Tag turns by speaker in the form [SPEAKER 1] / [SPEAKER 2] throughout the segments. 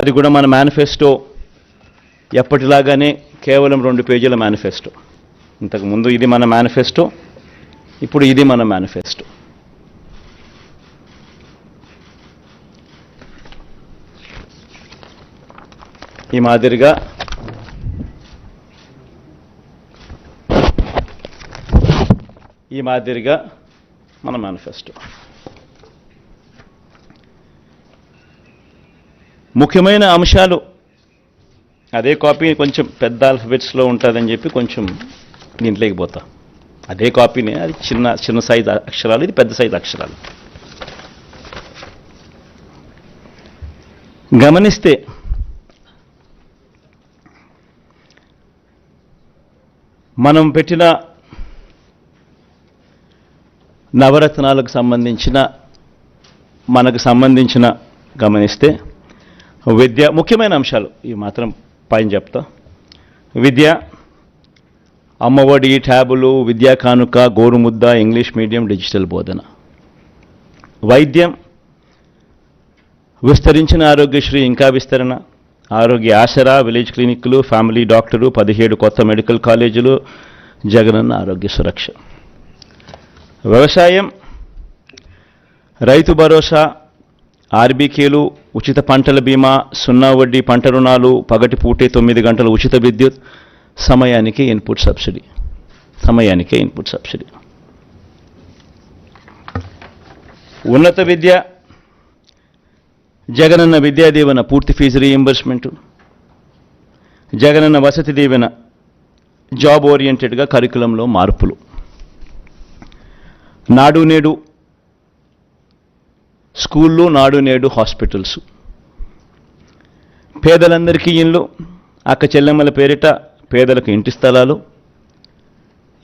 [SPEAKER 1] అది కూడా మన మేనిఫెస్టో ఎప్పటిలాగానే కేవలం 2 పేజీల మేనిఫెస్టో. ఇంతకుముందు ఇది మన మేనిఫెస్టో, ఇప్పుడు ఇది మన మేనిఫెస్టో. ఈ మాదిరిగా మన మేనిఫెస్టో. ముఖ్యమైన అంశాలు అదే కాపీ కొంచెం పెద్ద ఆల్ఫబెట్స్లో ఉంటుందని చెప్పి కొంచెం దీంట్లోకి పోతా. అదే కాపీనే, అది చిన్న సైజు అక్షరాలు, ఇది పెద్ద సైజు అక్షరాలు. గమనిస్తే మనం పెట్టిన నవరత్నాలకు మనకు సంబంధించిన గమనిస్తే విద్య ముఖ్యమైన అంశాలు ఇవి మాత్రం పైన చెప్తా. విద్య, అమ్మఒడి, ట్యాబులు, విద్యా కానుక, గోరుముద్ద, ఇంగ్లీష్ మీడియం, డిజిటల్ బోధన. వైద్యం, విస్తరించిన ఆరోగ్యశ్రీ ఇంకా విస్తరణ, ఆరోగ్య ఆసరా, విలేజ్ క్లినిక్లు, ఫ్యామిలీ డాక్టరు, 17 కొత్త మెడికల్ కాలేజీలు, జగనన్న ఆరోగ్య సురక్ష. వ్యవసాయం, రైతు భరోసా, ఆర్బీకేలు, ఉచిత పంటల బీమా, 0 వడ్డీ పంట రుణాలు, పగటిపూటే 9 గంటల ఉచిత విద్యుత్, సమయానికే ఇన్పుట్ సబ్సిడీ. ఉన్నత విద్య, జగనన్న విద్యా దీవెన పూర్తి fee reimbursement, Jagananna Vasathi Deevena, job ఓరియంటెడ్గా కరికులంలో మార్పులు. నాడు నేడు స్కూళ్ళు, నాడు నేడు హాస్పిటల్స్. పేదలందరికీ ఇళ్ళు, అక్క చెల్లెమ్మల పేరిట పేదలకు ఇంటి స్థలాలు,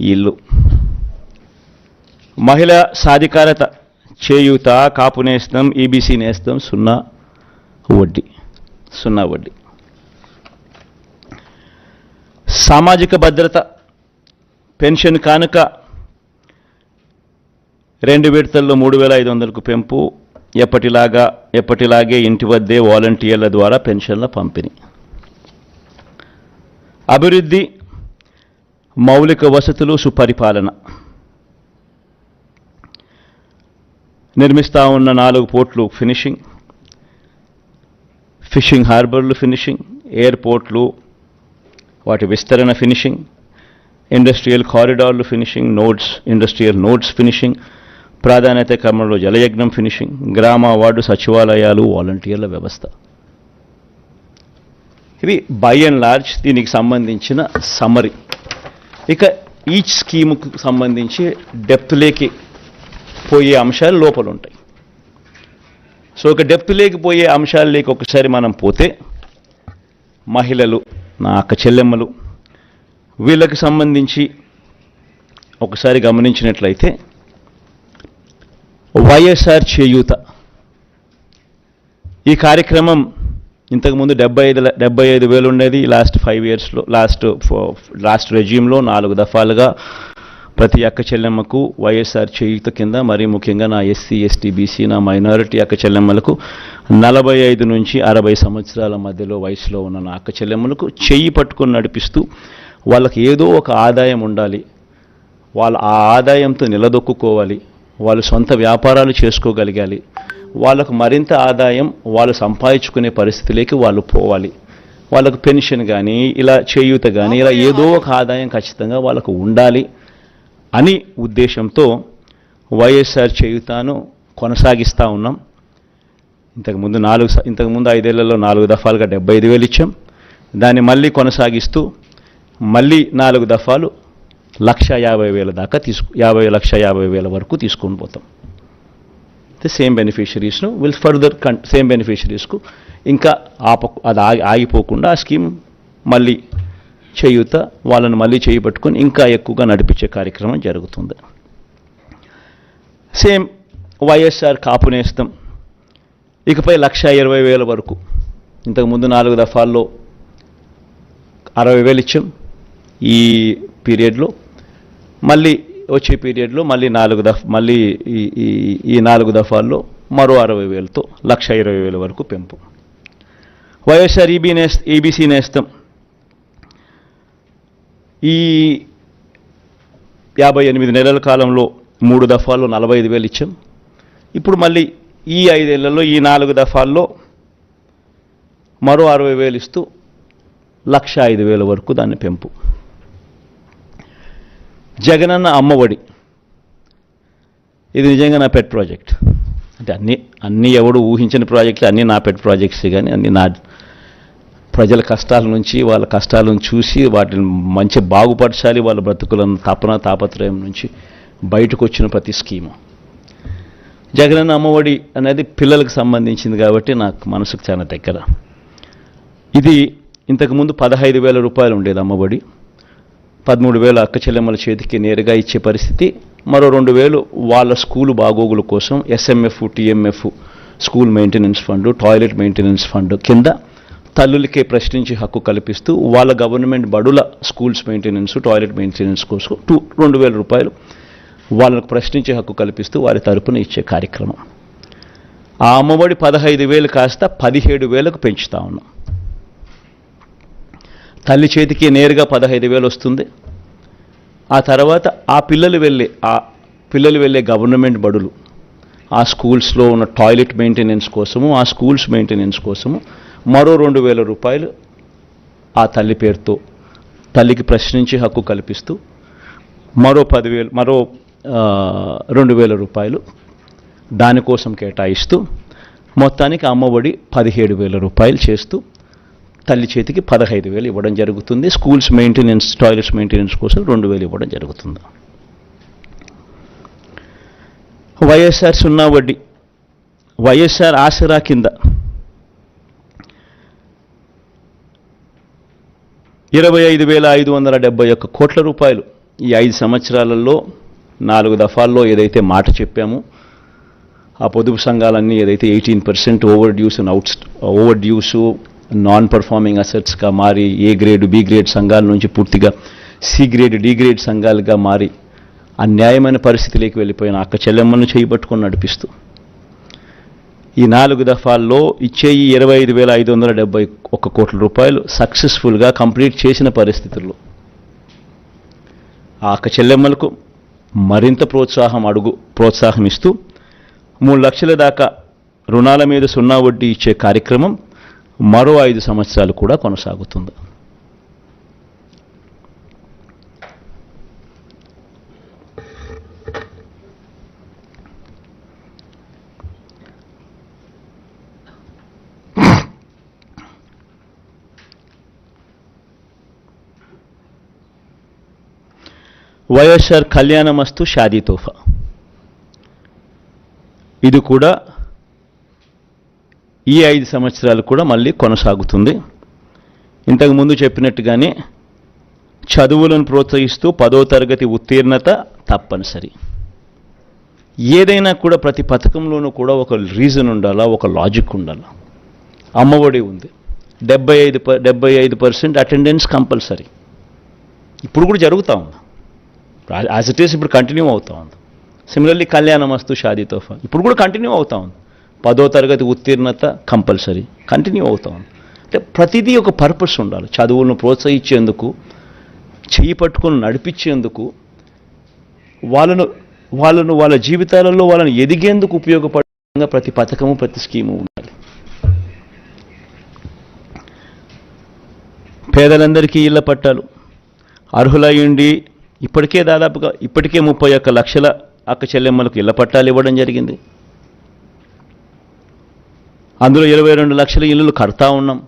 [SPEAKER 1] ఇల్లు. మహిళా సాధికారత, చేయూత, కాపు నేస్తం, ఈబీసీ నేస్తం, 0 వడ్డీ. సామాజిక భద్రత, పెన్షన్ కానుక 2 విడతల్లో 3,500కు పెంపు, ఎప్పటిలాగే ఇంటి వద్దే వాలంటీర్ల ద్వారా పెన్షన్ల పంపిణీ. అభివృద్ధి, మౌలిక వసతులు, సుపరిపాలన. నిర్మిస్తా ఉన్న 4 పోర్ట్లు ఫినిషింగ్, ఫిషింగ్ హార్బర్లు ఫినిషింగ్, ఎయిర్పోర్ట్లు వాటి విస్తరణ ఫినిషింగ్, ఇండస్ట్రియల్ కారిడార్లు ఫినిషింగ్, ఇండస్ట్రియల్ నోడ్స్ ఫినిషింగ్, ప్రాధాన్యత క్రమంలో జలయజ్ఞం ఫినిషింగ్, గ్రామ వార్డు సచివాలయాలు, వాలంటీర్ల వ్యవస్థ. ఇవి బై అండ్ లార్జ్ దీనికి సంబంధించిన సమ్మరీ. ఇక ఈచ్ స్కీముకు సంబంధించి డెప్త్లోకి పోయే అంశాలు లోపల ఉంటాయి. సో ఒక డెప్త్లోకి పోయే అంశాలలోకి ఒకసారి మనం పోతే, మహిళలు, నా అక్క చెల్లెమ్మలు, వీళ్ళకి సంబంధించి ఒకసారి గమనించినట్లయితే వైఎస్ఆర్ చేయూత ఈ కార్యక్రమం ఇంతకుముందు 75,000 ఉండేది. లాస్ట్ 5 ఇయర్స్లో లాస్ట్ రెజ్యూమ్లో 4 దఫాలుగా ప్రతి అక్క చెల్లెమ్మకు వైఎస్ఆర్ చేయూత కింద, మరీ ముఖ్యంగా నా ఎస్సీ, ఎస్టీ, బీసీ, నా మైనారిటీ అక్క చెల్లెమ్మలకు 45 నుంచి 60 సంవత్సరాల మధ్యలో వయసులో ఉన్న నా అక్క చెల్లెమ్మలకు చెయ్యి పట్టుకొని నడిపిస్తూ వాళ్ళకి ఏదో ఒక ఆదాయం ఉండాలి, వాళ్ళు ఆ ఆదాయంతో నిలదొక్కుకోవాలి, వాళ్ళు సొంత వ్యాపారాలు చేసుకోగలగాలి, వాళ్ళకు మరింత ఆదాయం వాళ్ళు సంపాదించుకునే పరిస్థితిలోకి వాళ్ళు పోవాలి, వాళ్ళకు పెన్షన్ కానీ, ఇలా చేయూత కానీ, ఇలా ఏదో ఒక ఆదాయం ఖచ్చితంగా వాళ్ళకు ఉండాలి అని ఉద్దేశంతో వైఎస్ఆర్ చేయూతను కొనసాగిస్తూ ఉన్నాం. ఇంతకుముందు 5 ఏళ్లలో 4 దఫాలుగా 75,000 ఇచ్చాం. దాన్ని మళ్ళీ కొనసాగిస్తూ మళ్ళీ 4 దఫాలు 1,50,000 దాకా 50,50,000 వరకు తీసుకొని పోతాం. సేమ్ బెనిఫిషరీస్ను సేమ్ బెనిఫిషరీస్కు ఇంకా అది ఆగిపోకుండా ఆ స్కీమ్ మళ్ళీ చేయూత వాళ్ళని మళ్ళీ చేయబట్టుకొని ఇంకా ఎక్కువగా నడిపించే కార్యక్రమం జరుగుతుంది. సేమ్ వైఎస్ఆర్ కాపు నేస్తం ఇకపై 1,20,000 వరకు. ఇంతకుముందు 4 దఫాల్లో 60,000 ఇచ్చాం. ఈ పీరియడ్లో మళ్ళీ వచ్చే పీరియడ్లో మళ్ళీ ఈ 4 దఫాల్లో మరో 60,000తో 1,20,000 వరకు పెంపు. వైఎస్ఆర్ ఈబీసీ నేస్తం ఈ 58 నెలల కాలంలో 3 దఫాల్లో 45,000 ఇచ్చాం. ఇప్పుడు మళ్ళీ ఈ 5 ఏళ్లలో ఈ 4 దఫాల్లో మరో 60,000 ఇస్తూ 1,05,000 వరకు దాన్ని పెంపు. జగనన్న అమ్మఒడి ఇది నిజంగా నా పెట్ ప్రాజెక్ట్. అంటే అన్నీ ఎవడు ఊహించని ప్రాజెక్టులు, అన్నీ నా పెట్ ప్రాజెక్ట్స్, కానీ అన్నీ నా ప్రజల కష్టాల నుంచి, వాళ్ళ కష్టాలను చూసి వాటిని మంచి బాగుపరచాలి, వాళ్ళ బ్రతుకులను తాపత్రయం నుంచి బయటకు వచ్చిన ప్రతి స్కీము. జగనన్న అమ్మఒడి అనేది పిల్లలకు సంబంధించింది కాబట్టి నాకు మనసుకు చాలా దగ్గర. ఇది ఇంతకుముందు 15,000 రూపాయలు ఉండేది అమ్మఒడి. 13,000 అక్క చెల్లెమ్మల చేతికి నేరుగా ఇచ్చే పరిస్థితి. మరో 2,000 వాళ్ళ స్కూలు బాగోగుల కోసం SMF, TMF, school maintenance fund, toilet maintenance fund కింద తల్లులకే ప్రశ్నించి హక్కు కల్పిస్తూ వాళ్ళ గవర్నమెంట్ బడుల స్కూల్స్ మెయింటెనెన్స్, టాయిలెట్ మెయింటెనెన్స్ కోసం 2,000 రూపాయలు వాళ్ళకు ప్రశ్నించే హక్కు కల్పిస్తూ వారి తరపున ఇచ్చే కార్యక్రమం. ఆ అమ్మఒడి 15,000 కాస్త 17,000కు పెంచుతా ఉన్నాం. తల్లి చేతికి నేరుగా 15,000 వస్తుంది. ఆ తర్వాత ఆ పిల్లలు వెళ్ళే గవర్నమెంట్ బడులు, ఆ స్కూల్స్లో ఉన్న టాయిలెట్ మెయింటెనెన్స్ కోసము, ఆ స్కూల్స్ మెయింటెనెన్స్ కోసము మరో 2,000 రూపాయలు ఆ తల్లి పేరుతో తల్లికి ప్రశ్నించి హక్కు కల్పిస్తూ మరో 2,000 రూపాయలు దానికోసం కేటాయిస్తూ మొత్తానికి అమ్మఒడి 17,000 రూపాయలు చేస్తూ తల్లి చేతికి 15,000 ఇవ్వడం జరుగుతుంది. స్కూల్స్ మెయింటెనెన్స్, టాయిలెట్స్ మెయింటెనెన్స్ కోసం 2,000 ఇవ్వడం జరుగుతుంది. వైఎస్ఆర్ సున్నా వడ్డీ, వైఎస్ఆర్ ఆసరా కింద 25,571 కోట్ల రూపాయలు ఈ 5 సంవత్సరాలలో 4 దఫాల్లో ఏదైతే మాట చెప్పామో ఆ పొదుపు సంఘాలన్నీ ఏదైతే 18% ఓవర్ డ్యూస్ నాన్ పర్ఫార్మింగ్ అసెట్స్గా మారి ఏ గ్రేడ్, బి గ్రేడ్ సంఘాల నుంచి పూర్తిగా సి గ్రేడ్, డి గ్రేడ్ సంఘాలుగా మారి అన్యాయమైన పరిస్థితిలోకి వెళ్ళిపోయిన అక్క చెల్లెమ్మను చేయబట్టుకొని నడిపిస్తూ ఈ 4 దఫాల్లో ఇచ్చే ఈ 25,571 కోట్ల రూపాయలు సక్సెస్ఫుల్గా కంప్లీట్ చేసిన పరిస్థితుల్లో ఆ అక్క చెల్లెమ్మలకు మరింత ప్రోత్సాహం ఇస్తూ 3 లక్షల దాకా రుణాల మీద సున్నా వడ్డీ ఇచ్చే కార్యక్రమం మరో 5 సంవత్సరాలు కూడా కొనసాగుతుంది. వైఎస్ఆర్ కళ్యాణమస్తు షాదీ తోఫా, ఇది కూడా ఈ 5 సంవత్సరాలు కూడా మళ్ళీ కొనసాగుతుంది. ఇంతకుముందు చెప్పినట్టుగానే చదువులను ప్రోత్సహిస్తూ 10వ తరగతి ఉత్తీర్ణత తప్పనిసరి. ఏదైనా కూడా ప్రతి పథకంలోనూ కూడా ఒక రీజన్ ఉండాలా, ఒక లాజిక్ ఉండాలా. అమ్మఒడి ఉంది, 75% అటెండెన్స్ కంపల్సరీ. ఇప్పుడు కూడా జరుగుతూ ఉంది, యాజ్ ఇట్ ఈస్ ఇప్పుడు కంటిన్యూ అవుతూ ఉంది. సిమిలర్లీ కళ్యాణమస్తు షాదీ తోఫా ఇప్పుడు కూడా కంటిన్యూ అవుతూ ఉంది. 10వ తరగతి ఉత్తీర్ణత కంపల్సరీ కంటిన్యూ అవుతూ ఉంది. అంటే ప్రతిదీ ఒక పర్పస్ ఉండాలి. చదువులను ప్రోత్సహించేందుకు, చేయి పట్టుకొని నడిపించేందుకు, వాళ్ళ జీవితాలలో వాళ్ళని ఎదిగేందుకు ఉపయోగపడే ప్రతి పథకము, ప్రతి స్కీము ఉండాలి. పేదలందరికీ ఇళ్ల పట్టాలు అర్హులయ్యుండి ఇప్పటికే 31 లక్షల అక్క చెల్లెమ్మలకు ఇళ్ల పట్టాలు ఇవ్వడం జరిగింది. అందులో 22 లక్షల ఇళ్ళు కడతా ఉన్నాం.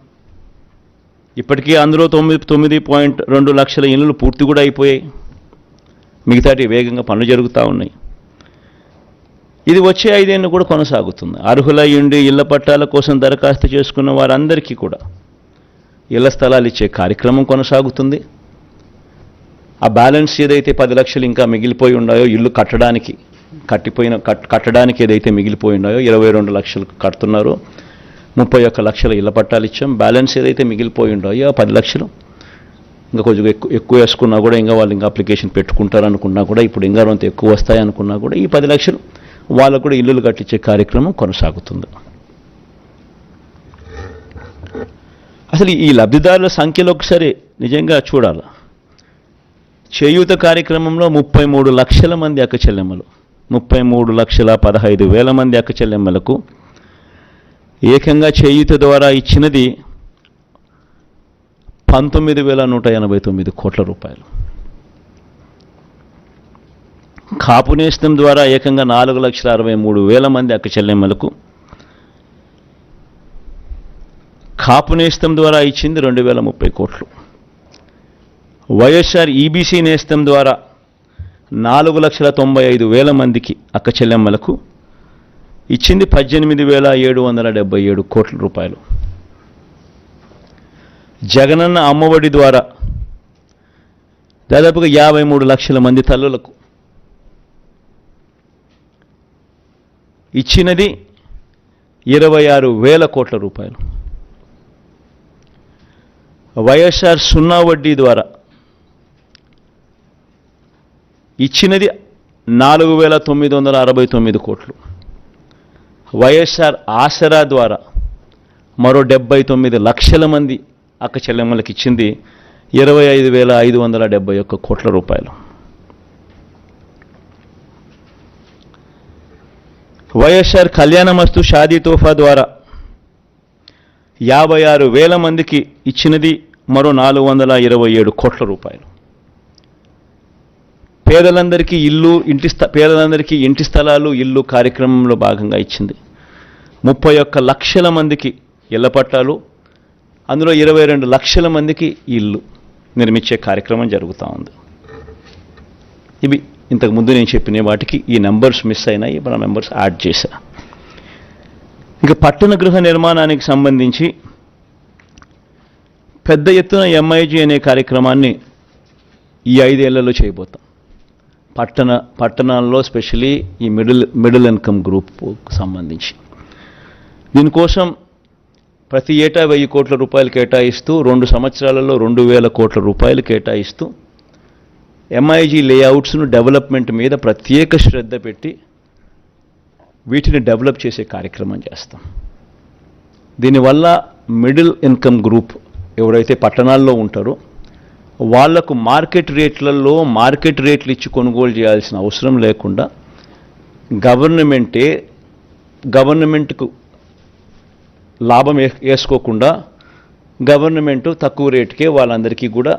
[SPEAKER 1] ఇప్పటికీ అందులో 9.2 లక్షల ఇళ్ళు పూర్తి కూడా అయిపోయాయి. మిగతాటి వేగంగా పనులు జరుగుతూ ఉన్నాయి. ఇది వచ్చే 5 ఏళ్ళు కూడా కొనసాగుతుంది. అర్హులయ్యుండి ఇళ్ల పట్టాల కోసం దరఖాస్తు చేసుకున్న వారందరికీ కూడా ఇళ్ల స్థలాలు ఇచ్చే కార్యక్రమం కొనసాగుతుంది. ఆ బ్యాలెన్స్ ఏదైతే 10 లక్షలు ఇంకా మిగిలిపోయి ఉన్నాయో ఇల్లు కట్టడానికి ఏదైతే మిగిలిపోయి ఉన్నాయో 22 లక్షలు కడుతున్నారో 31 లక్షల ఇళ్ల పట్టాలు ఇచ్చాం. బ్యాలెన్స్ ఏదైతే మిగిలిపోయి ఉన్నాయో 10 లక్షలు ఇంకా కొంచెం ఎక్కువ వేసుకున్నా కూడా ఇంకా వాళ్ళు ఇంకా అప్లికేషన్ పెట్టుకుంటారనుకున్నా కూడా ఇప్పుడు ఇంకా కొంత ఎక్కువ వస్తాయనుకున్నా కూడా ఈ 10 లక్షలు వాళ్ళకు కూడా ఇల్లులు కట్టించే కార్యక్రమం కొనసాగుతుంది. అసలు ఈ లబ్ధిదారుల సంఖ్యలో ఒకసారి నిజంగా చూడాలి. చేయూత కార్యక్రమంలో 33 లక్షల మంది అక్క చెల్లెమ్మలు, 33,15,000 మంది అక్క చెల్లెమ్మలకు ఏకంగా చేయూత ద్వారా ఇచ్చినది 19,189 కోట్ల రూపాయలు. కాపు నేస్తం ద్వారా ఏకంగా 4,63,000 మంది అక్క చెల్లెమ్మలకు, కాపు నేస్తం ద్వారా ఇచ్చింది 2,030 కోట్లు. వైఎస్ఆర్ ఈబీసీ నేస్తం ద్వారా 4,95,000 మందికి అక్క చెల్లెమ్మలకు ఇచ్చింది 18,777 కోట్ల రూపాయలు. జగనన్న అమ్మఒడి ద్వారా దాదాపుగా 53 లక్షల మంది తల్లులకు ఇచ్చినది 26,000 కోట్ల రూపాయలు. వైఎస్ఆర్ సున్నా వడ్డీ ద్వారా ఇచ్చినది 4,969 కోట్లు. వైఎస్ఆర్ ఆసరా ద్వారా మరో 79 లక్షల మంది అక్క చెల్లెమ్మలకు ఇచ్చింది 25,571 కోట్ల రూపాయలు. వైఎస్ఆర్ కళ్యాణమస్తు షాదీ తోఫా ద్వారా 56,000 మందికి ఇచ్చినది మరో 427 కోట్ల రూపాయలు. పేదలందరికీ ఇంటి స్థలాలు ఇల్లు కార్యక్రమంలో భాగంగా ఇచ్చింది 31 లక్షల మందికి ఇళ్ల పట్టాలు, అందులో 22 లక్షల మందికి ఇల్లు నిర్మించే కార్యక్రమం జరుగుతూ ఉంది. ఇవి ఇంతకుముందు నేను చెప్పిన వాటికి ఈ నెంబర్స్ మిస్ అయినాయి, మన నెంబర్స్ యాడ్ చేశా. ఇక పట్టణ గృహ నిర్మాణానికి సంబంధించి పెద్ద ఎత్తున ఎంఐజీ అనే కార్యక్రమాన్ని ఈ 5 ఏళ్లలో చేయబోతాం. పట్టణాల్లో స్పెషలీ ఈ మిడిల్ ఇన్కమ్ గ్రూప్కు సంబంధించి దీనికోసం ప్రతి ఏటా 1,000 కోట్ల రూపాయలు కేటాయిస్తూ 2 సంవత్సరాలలో 2,000 కోట్ల రూపాయలు కేటాయిస్తూ ఎంఐజీ లేఅవుట్స్ను డెవలప్మెంట్ మీద ప్రత్యేక శ్రద్ధ పెట్టి వీటిని డెవలప్ చేసే కార్యక్రమం చేస్తాం. దీనివల్ల మిడిల్ ఇన్కమ్ గ్రూప్ ఎవరైతే పట్టణాల్లో ఉంటారో వాళ్లకు మార్కెట్ రేట్లు ఇచ్చి కొనుగోలు చేయాల్సిన అవసరం లేకుండా గవర్నమెంట్కు లాభం వేసుకోకుండా గవర్నమెంటు తక్కువ రేటుకే వాళ్ళందరికీ కూడా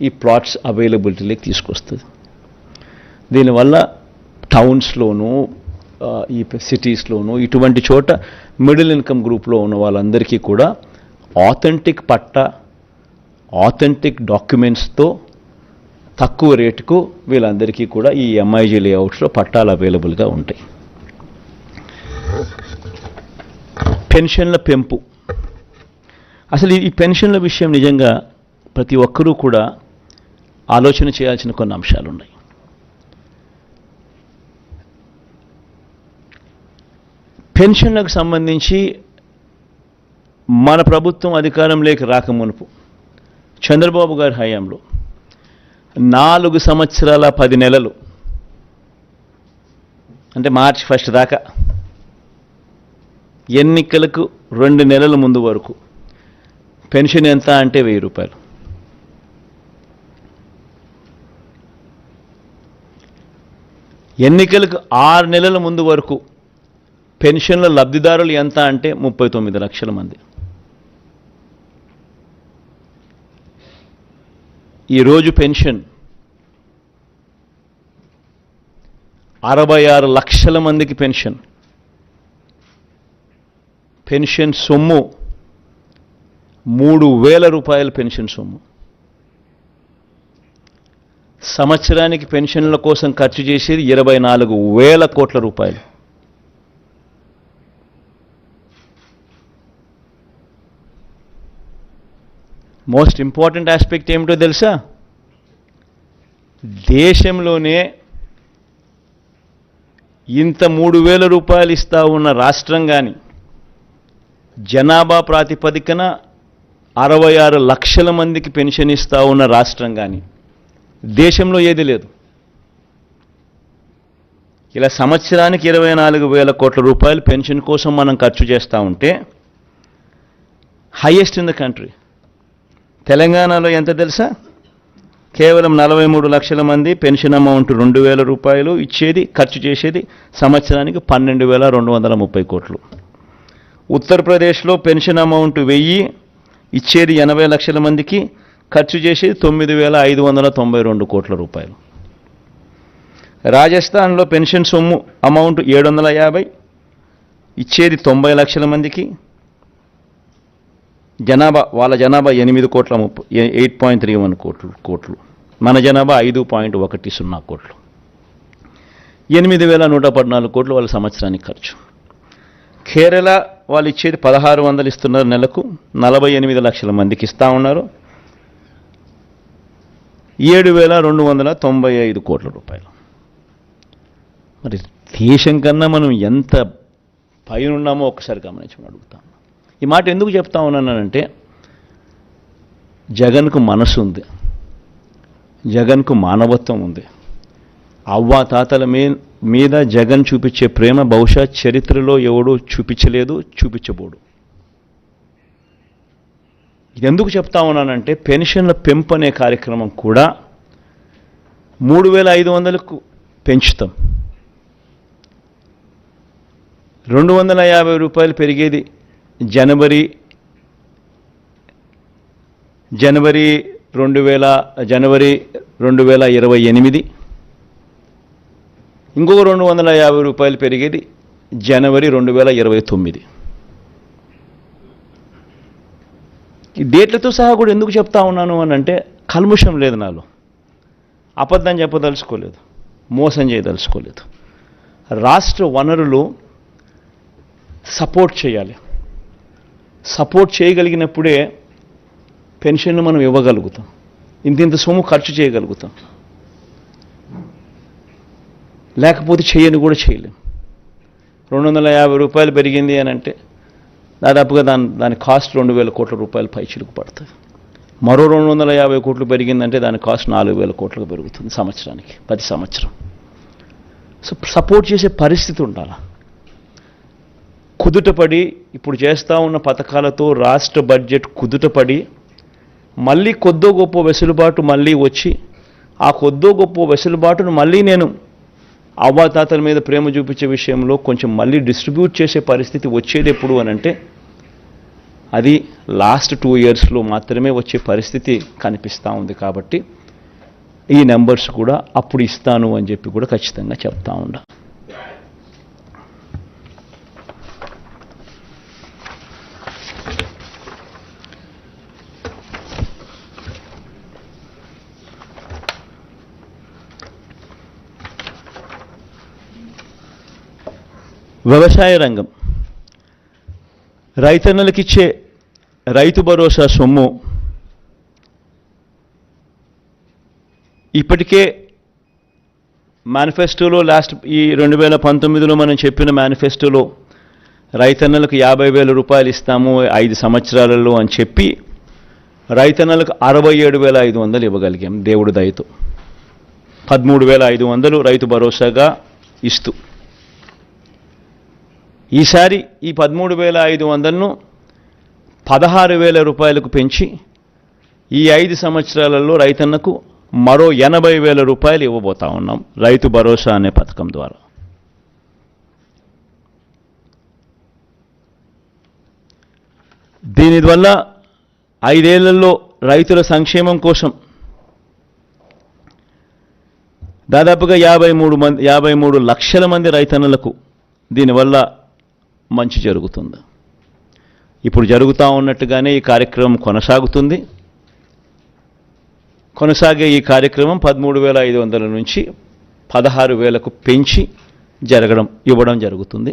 [SPEAKER 1] ఈ ప్లాట్స్ అవైలబిలిటీలోకి తీసుకొస్తుంది. దీనివల్ల టౌన్స్లోనూ ఈ సిటీస్లోనూ ఇటువంటి చోట మిడిల్ ఇన్కమ్ గ్రూప్లో ఉన్న వాళ్ళందరికీ కూడా ఆథెంటిక్ డాక్యుమెంట్స్తో తక్కువ రేటుకు వీళ్ళందరికీ కూడా ఈ ఎంఐజీ లేఅవుట్స్లో పట్టాలు అవైలబుల్గా ఉంటాయి. పెన్షన్ల పెంపు. అసలు ఈ పెన్షన్ల విషయం నిజంగా ప్రతి ఒక్కరూ కూడా ఆలోచన చేయాల్సిన కొన్ని అంశాలు ఉన్నాయి. పెన్షన్లకు సంబంధించి మన ప్రభుత్వం అధికారంలోకి రాకమునుపు చంద్రబాబు గారి హయాంలో 4 సంవత్సరాల 10 నెలలు అంటే మార్చి 1 దాకా ఎన్నికలకు 2 నెలల ముందు వరకు పెన్షన్ ఎంత అంటే 1,000 రూపాయలు. ఎన్నికలకు 6 నెలల ముందు వరకు పెన్షన్ల లబ్ధిదారులు ఎంత అంటే 39 లక్షల మంది. ఈరోజు పెన్షన్ 66 లక్షల మందికి పెన్షన్ సొమ్ము 3,000 రూపాయల పెన్షన్ సొమ్ము. సంవత్సరానికి పెన్షన్ల కోసం ఖర్చు చేసేది 24,000 కోట్ల రూపాయలు. మోస్ట్ ఇంపార్టెంట్ ఆస్పెక్ట్ ఏమిటో తెలుసా? దేశంలోనే ఇంత 3,000 రూపాయలు ఇస్తా ఉన్న రాష్ట్రం కానీ, జనాభా ప్రాతిపదికన 66 లక్షల మందికి పెన్షన్ ఇస్తా ఉన్న రాష్ట్రం కానీ దేశంలో ఏది లేదు. ఇలా సంవత్సరానికి 24,000 కోట్ల రూపాయలు పెన్షన్ కోసం మనం ఖర్చు చేస్తూ ఉంటే హైయెస్ట్ ఇన్ ద కంట్రీ. తెలంగాణలో ఎంత తెలుసా? కేవలం 43 లక్షల మంది పెన్షన్ అమౌంట్ 2,000 రూపాయలు ఇచ్చేది, ఖర్చు చేసేది సంవత్సరానికి 12,230 కోట్లు. ఉత్తరప్రదేశ్లో పెన్షన్ అమౌంట్ 1000 ఇచ్చేది 80 లక్షల మందికి, ఖర్చు చేసేది 9,592 కోట్ల రూపాయలు. రాజస్థాన్లో పెన్షన్ సొమ్ము అమౌంట్ 750 ఇచ్చేది 90 లక్షల మందికి, వాళ్ళ జనాభా 8.31 కోట్లు. మన జనాభా 5.10 కోట్లు. 8,114 కోట్లు వాళ్ళ సంవత్సరానికి ఖర్చు. కేరళ వాళ్ళు ఇచ్చేది 1,600 ఇస్తున్నారు నెలకు, 48 లక్షల మందికి ఇస్తూ ఉన్నారు, 7,295 కోట్ల రూపాయలు. మరి దేశం కన్నా మనం ఎంత పైన ఉన్నామో ఒకసారి గమనించమని అడుగుతాం. ఈ మాట ఎందుకు చెప్తా ఉన్నానంటే, జగన్కు మనసు ఉంది, జగన్కు మానవత్వం ఉంది. అవ్వాతాతల మీద జగన్ చూపించే ప్రేమ బహుశా చరిత్రలో ఎవడూ చూపించలేదు, చూపించబోడు. ఇది ఎందుకు చెప్తా ఉన్నానంటే, పెన్షన్ల పెంపు అనే కార్యక్రమం కూడా 3,500కు పెంచుతాం. 250 రూపాయలు పెరిగేది జనవరి 2028, ఇంకొక 250 రూపాయలు పెరిగేది జనవరి 2029. ఈ డేట్లతో సహా కూడా ఎందుకు చెప్తా ఉన్నాను అని అంటే, కల్ముషం లేదు నాలో, అబద్ధం చెప్పదలుచుకోలేదు, మోసం చేయదలుచుకోలేదు. రాష్ట్ర వనరులు సపోర్ట్ చేయాలి. సపోర్ట్ చేయగలిగినప్పుడే పెన్షన్ను మనం ఇవ్వగలుగుతాం, ఇంత సొమ్ము ఖర్చు చేయగలుగుతాం. లేకపోతే చేయని కూడా చేయలేం. 250 రూపాయలు పెరిగింది అని అంటే దాదాపుగా దాని కాస్ట్ 2,000 కోట్ల రూపాయలు పైచిలుకు పడుతుంది. మరో 250 కోట్లు పెరిగిందంటే దాని కాస్ట్ 4,000 కోట్లకు పెరుగుతుంది సంవత్సరానికి, ప్రతి సంవత్సరం. సో సపోర్ట్ చేసే పరిస్థితి ఉండాలి. కుదుటపడి ఇప్పుడు చేస్తూ ఉన్న పథకాలతో రాష్ట్ర బడ్జెట్ కుదుటపడి మళ్ళీ కొద్దో గొప్ప వెసులుబాటు మళ్ళీ వచ్చి, ఆ కొద్దో గొప్ప వెసులుబాటును మళ్ళీ నేను అవ్వాతాతల మీద ప్రేమ చూపించే విషయంలో కొంచెం మళ్ళీ డిస్ట్రిబ్యూట్ చేసే పరిస్థితి వచ్చేది ఎప్పుడు అని అంటే, అది లాస్ట్ 2 ఇయర్స్లో మాత్రమే వచ్చే పరిస్థితి కనిపిస్తూ ఉంది. కాబట్టి ఈ నెంబర్స్ కూడా అప్పుడు ఇస్తాను అని చెప్పి కూడా ఖచ్చితంగా చెప్తా ఉండా. వ్యవసాయ రంగం, రైతన్నలకిచ్చే రైతు భరోసా సొమ్ము ఇప్పటికే మేనిఫెస్టోలో ఈ 2019లో మనం చెప్పిన మేనిఫెస్టోలో రైతన్నలకు 50,000 రూపాయలు ఇస్తాము 5 సంవత్సరాలలో అని చెప్పి రైతన్నలకు 67,500 ఇవ్వగలిగాం దేవుడి దయతో. 13,500 రైతు భరోసాగా ఇస్తూ, ఈసారి ఈ 13,500ను 16,000 రూపాయలకు పెంచి ఈ 5 సంవత్సరాలలో రైతన్నకు మరో 80,000 రూపాయలు ఇవ్వబోతా ఉన్నాం రైతు భరోసా అనే పథకం ద్వారా. దీనివల్ల 5 ఏళ్లలో రైతుల సంక్షేమం కోసం దాదాపుగా 53 లక్షల మంది రైతన్నలకు దీనివల్ల మంచి జరుగుతుంది. ఇప్పుడు జరుగుతూ ఉన్నట్టుగానే ఈ కార్యక్రమం కొనసాగుతుంది. కొనసాగే ఈ కార్యక్రమం 13,500 నుంచి 16,000కు పెంచి ఇవ్వడం జరుగుతుంది.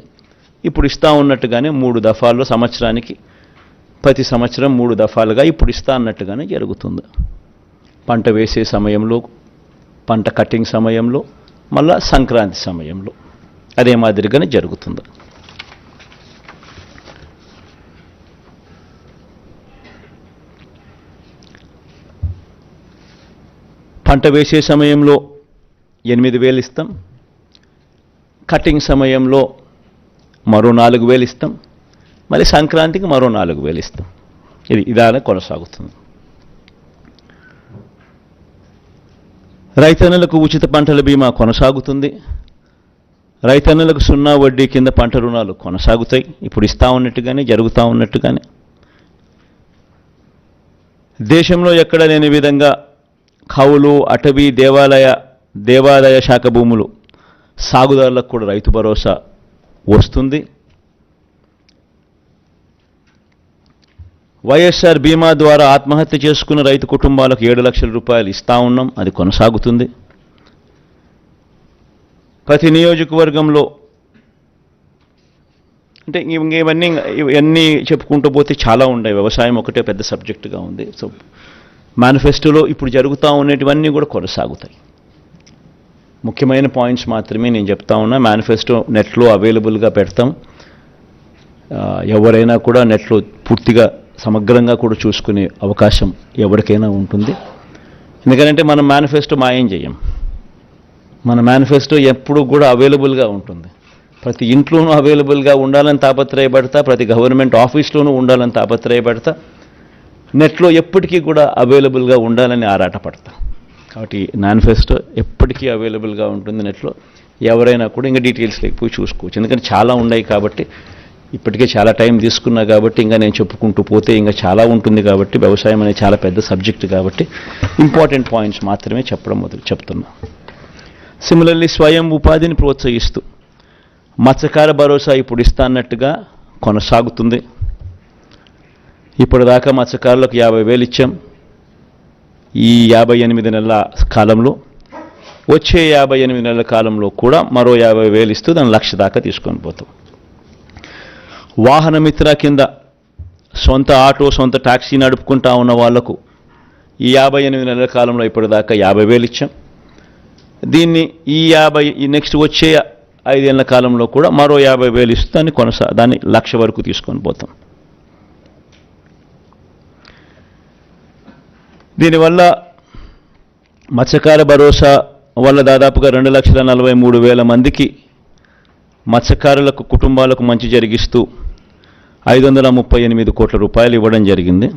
[SPEAKER 1] ఇప్పుడు ఇస్తూ ఉన్నట్టుగానే 3 దఫాల్లో సంవత్సరానికి, ప్రతి సంవత్సరం 3 దఫాలుగా ఇప్పుడు ఇస్తా అన్నట్టుగానే జరుగుతుంది. పంట వేసే సమయంలో, పంట కటింగ్ సమయంలో, మళ్ళా సంక్రాంతి సమయంలో అదే మాదిరిగానే జరుగుతుంది. పంట వేసే సమయంలో 8,000 ఇస్తాం, కటింగ్ సమయంలో మరో 4,000 ఇస్తాం, మళ్ళీ సంక్రాంతికి మరో 4,000 ఇస్తాం. ఇదానే కొనసాగుతుంది. రైతన్నలకు ఉచిత పంటల బీమా కొనసాగుతుంది. రైతన్నలకు 0 వడ్డీ కింద పంట రుణాలు కొనసాగుతాయి. ఇప్పుడు ఇస్తా ఉన్నట్టుగానే జరుగుతూ ఉన్నట్టుగానే దేశంలో ఎక్కడ లేని విధంగా కౌలు, అటవీ, దేవాదాయ శాఖ భూములు సాగుదారులకు కూడా రైతు భరోసా వస్తుంది. వైఎస్ఆర్ బీమా ద్వారా ఆత్మహత్య చేసుకున్న రైతు కుటుంబాలకు 7 లక్షల రూపాయలు ఇస్తా ఉన్నాం. అది కొనసాగుతుంది. ప్రతి నియోజకవర్గంలో అంటే ఇవన్నీ చెప్పుకుంటూ పోతే చాలా ఉన్నాయి. వ్యవసాయం ఒకటే పెద్ద సబ్జెక్టుగా ఉంది. సో మేనిఫెస్టోలో ఇప్పుడు జరుగుతూ ఉన్నటివన్నీ కూడా కొనసాగుతాయి. ముఖ్యమైన పాయింట్స్ మాత్రమే నేను చెప్తా ఉన్నా. మేనిఫెస్టో నెట్లో అవైలబుల్గా పెడతాం. ఎవరైనా కూడా నెట్లో పూర్తిగా సమగ్రంగా కూడా చూసుకునే అవకాశం ఎవరికైనా ఉంటుంది. ఎందుకంటే మనం మేనిఫెస్టో మాయం చేయం. మన మేనిఫెస్టో ఎప్పుడు కూడా అవైలబుల్గా ఉంటుంది. ప్రతి ఇంట్లోనూ అవైలబుల్గా ఉండాలని తాపత్రయపడతా, ప్రతి గవర్నమెంట్ ఆఫీస్లోనూ ఉండాలని తాపత్రయపడతా, నెట్లో ఎప్పటికీ కూడా అవైలబుల్గా ఉండాలని ఆరాటపడతా. కాబట్టి మేనిఫెస్టో ఎప్పటికీ అవైలబుల్గా ఉంటుంది నెట్లో. ఎవరైనా కూడా ఇంకా డీటెయిల్స్ లేకపోయి చూసుకోవచ్చు. ఎందుకంటే చాలా ఉన్నాయి కాబట్టి, ఇప్పటికే చాలా టైం తీసుకున్నా కాబట్టి ఇంకా నేను చెప్పుకుంటూ పోతే ఇంకా చాలా ఉంటుంది కాబట్టి, వ్యవసాయం అనేది చాలా పెద్ద సబ్జెక్టు కాబట్టి ఇంపార్టెంట్ పాయింట్స్ మాత్రమే చెప్తున్నా. సిమిలర్లీ స్వయం ఉపాధిని ప్రోత్సహిస్తూ మత్స్యకార భరోసా ఇప్పుడు ఇస్తా అన్నట్టుగా కొనసాగుతుంది. ఇప్పటిదాకా మత్స్యకారులకు 50,000 ఇచ్చాం. ఈ 58 నెలల కాలంలో, వచ్చే 58 నెలల కాలంలో కూడా మరో 50,000 ఇస్తూ దాన్ని 1,00,000 దాకా తీసుకొని పోతాం. వాహన మిత్ర కింద సొంత ఆటో, సొంత టాక్సీ నడుపుకుంటా ఉన్న వాళ్లకు ఈ 58 నెలల కాలంలో ఇప్పటిదాకా 50,000 ఇచ్చాం. దీన్ని ఈ నెక్స్ట్ వచ్చే 5 ఏళ్ల కాలంలో కూడా మరో 50,000 ఇస్తూ దాన్ని 1,00,000 వరకు తీసుకొని పోతాం. దీనివల్ల మత్స్యకార భరోసా వల్ల దాదాపుగా 2,43,000 మందికి మత్స్యకారులకు కుటుంబాలకు మంచి జరిగిస్తూ 538 కోట్ల రూపాయలు ఇవ్వడం జరిగింది.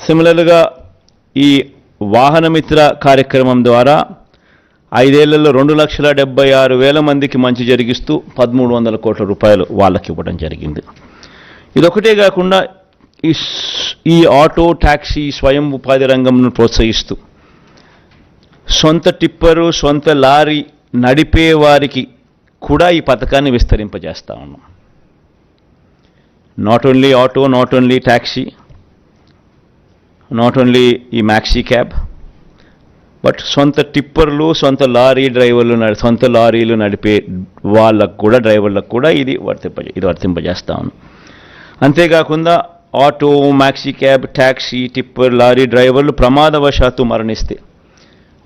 [SPEAKER 1] సిమిలర్గా ఈ వాహనమిత్ర కార్యక్రమం ద్వారా 5 ఏళ్లలో 2,76,000 మందికి మంచి జరిగిస్తూ 1,300 కోట్ల రూపాయలు వాళ్ళకి ఇవ్వడం జరిగింది. ఇదొకటే కాకుండా ఈ ఆటో, ట్యాక్సీ, స్వయం ఉపాధి రంగంను ప్రోత్సహిస్తూ సొంత టిప్పరు, సొంత లారీ నడిపే వారికి కూడా ఈ పథకాన్ని విస్తరింపజేస్తా ఉన్నాం. Not only auto, not only taxi, not only ఈ మ్యాక్సీ క్యాబ్, బట్ సొంత టిప్పర్లు, సొంత లారీ డ్రైవర్లు, సొంత లారీలు నడిపే వాళ్ళకు కూడా, డ్రైవర్లకు కూడా ఇది వర్తింపజేస్తా ఉన్నాం. అంతేకాకుండా auto, maxi cab, taxi, tipper, lorry డ్రైవర్లు ప్రమాదవశాత్తు మరణిస్తే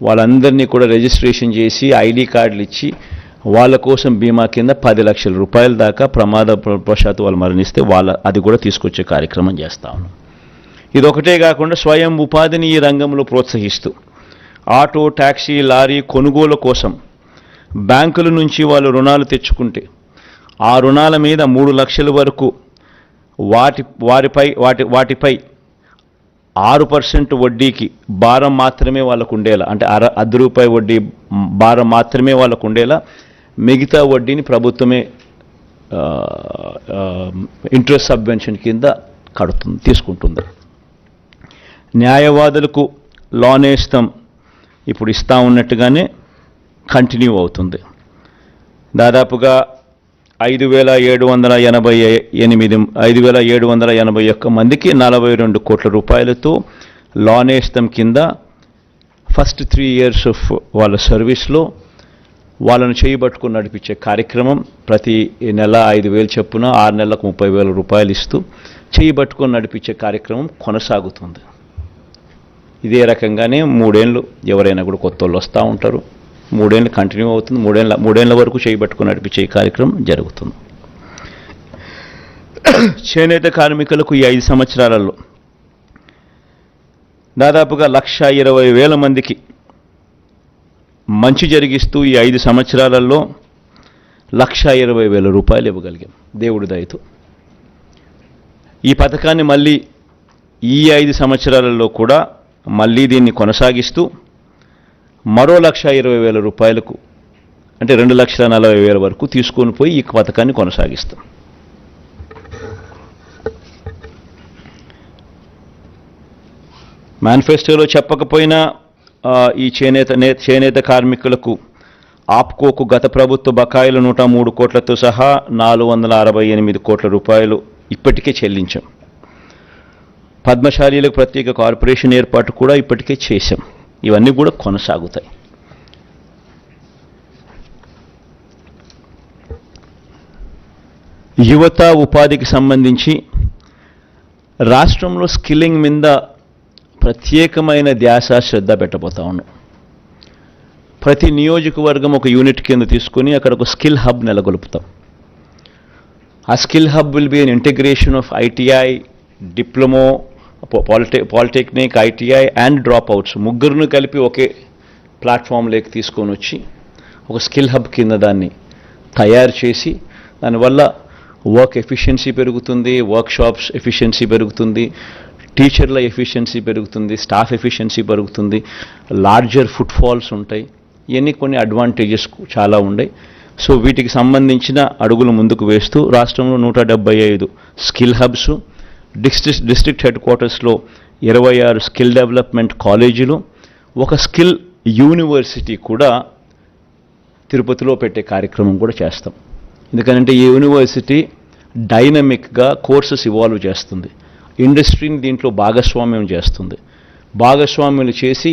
[SPEAKER 1] వాళ్ళందరినీ కూడా రిజిస్ట్రేషన్ చేసి ఐడి కార్డులు ఇచ్చి వాళ్ళ కోసం బీమా కింద 10 లక్షల రూపాయల దాకా ప్రమాదవశాత్తు వాళ్ళు మరణిస్తే అది కూడా తీసుకొచ్చే కార్యక్రమం చేస్తా ఉన్నాం. ఇదొకటే కాకుండా స్వయం ఉపాధిని ఈ రంగంలో ప్రోత్సహిస్తూ ఆటో, ట్యాక్సీ, లారీ కొనుగోలు కోసం బ్యాంకుల నుంచి వాళ్ళు రుణాలు తెచ్చుకుంటే ఆ రుణాల మీద 3 లక్షల వరకు వాటిపై 6% వడ్డీకి భారం మాత్రమే వాళ్ళకు ఉండేలా, అంటే ₹1 వడ్డీ భారం మాత్రమే వాళ్ళకు ఉండేలా మిగతా వడ్డీని ప్రభుత్వమే ఇంట్రెస్ట్ సబ్వెన్షన్ కింద తీసుకుంటుంది. న్యాయవాదులకు లోన్ నేస్తం ఇప్పుడు ఇస్తా ఉన్నట్టుగానే కంటిన్యూ అవుతుంది. దాదాపుగా 5,781 మందికి 42 కోట్ల రూపాయలతో లోన్ నేస్తం కింద ఫస్ట్ 3 years ఆఫ్ వాళ్ళ సర్వీస్లో వాళ్ళను చేయబట్టుకుని నడిపించే కార్యక్రమం ప్రతి నెల 5,000 చొప్పున 6 నెలలకు 30,000 రూపాయలు ఇస్తూ చేయబట్టుకుని నడిపించే కార్యక్రమం కొనసాగుతుంది. ఇదే రకంగానే 3 ఏళ్ళు ఎవరైనా కూడా కొత్త వాళ్ళు వస్తూ ఉంటారు. 3 ఏళ్ళు కంటిన్యూ అవుతుంది. 3 ఏళ్ల వరకు చేయబట్టుకుని నడిపించే కార్యక్రమం జరుగుతుంది. చేనేత కార్మికులకు ఈ 5 సంవత్సరాలలో దాదాపుగా 1,20,000 మందికి మంచి జరిగిస్తూ ఈ 5 సంవత్సరాలలో 1,20,000 రూపాయలు ఇవ్వగలిగాం దేవుడి దయతో. ఈ పథకాన్ని మళ్ళీ ఈ 5 సంవత్సరాలలో కూడా మళ్ళీ దీన్ని కొనసాగిస్తూ మరో 1,20,000 రూపాయలకు అంటే 2,40,000 వరకు తీసుకొని పోయి ఈ పథకాన్ని కొనసాగిస్తాం. మేనిఫెస్టోలో చెప్పకపోయినా ఈ చేనేత కార్మికులకు ఆప్కోకు గత ప్రభుత్వ బకాయిలు 103 కోట్లతో సహా 468 కోట్ల రూపాయలు ఇప్పటికే చెల్లించాం. పద్మశాలీలకు ప్రత్యేక కార్పొరేషన్ ఏర్పాటు కూడా ఇప్పటికే చేశాం. ఇవన్నీ కూడా కొనసాగుతాయి. యువత ఉపాధికి సంబంధించి రాష్ట్రంలో స్కిల్లింగ్ మీద ప్రత్యేకమైన ధ్యాస శ్రద్ధ పెట్టబోతా ఉన్నాం. ప్రతి నియోజకవర్గం ఒక యూనిట్ కింద తీసుకొని అక్కడ ఒక స్కిల్ హబ్ నెలకొల్పుతాం. ఆ skill hub will be an integration of ITI, diploma, polytechnic, ITI and drop outs ముగ్గురును కలిపి ఒకే ప్లాట్ఫామ్లోకి తీసుకొని వచ్చి ఒక స్కిల్ హబ్ కింద దాన్ని తయారు చేసి దానివల్ల వర్క్ ఎఫిషియన్సీ పెరుగుతుంది, వర్క్షాప్స్ ఎఫిషియన్సీ పెరుగుతుంది, టీచర్ల ఎఫిషియన్సీ పెరుగుతుంది, స్టాఫ్ ఎఫిషియన్సీ పెరుగుతుంది, లార్జర్ ఫుట్ఫాల్స్ ఉంటాయి. ఇవన్నీ కొన్ని అడ్వాంటేజెస్ చాలా ఉన్నాయి. సో వీటికి సంబంధించిన అడుగులు ముందుకు వేస్తూ రాష్ట్రంలో 175 స్కిల్ హబ్స్, డిస్ట్రిక్ట్ హెడ్ క్వార్టర్స్లో 26 స్కిల్ డెవలప్మెంట్ కాలేజీలు, ఒక స్కిల్ యూనివర్సిటీ కూడా తిరుపతిలో పెట్టే కార్యక్రమం కూడా చేస్తాం. ఎందుకంటే ఈ యూనివర్సిటీ డైనమిక్గా కోర్సెస్ ఇవాల్వ్ చేస్తుంది, ఇండస్ట్రీని దీంట్లో భాగస్వామ్యం చేస్తుంది. భాగస్వామ్యాలు చేసి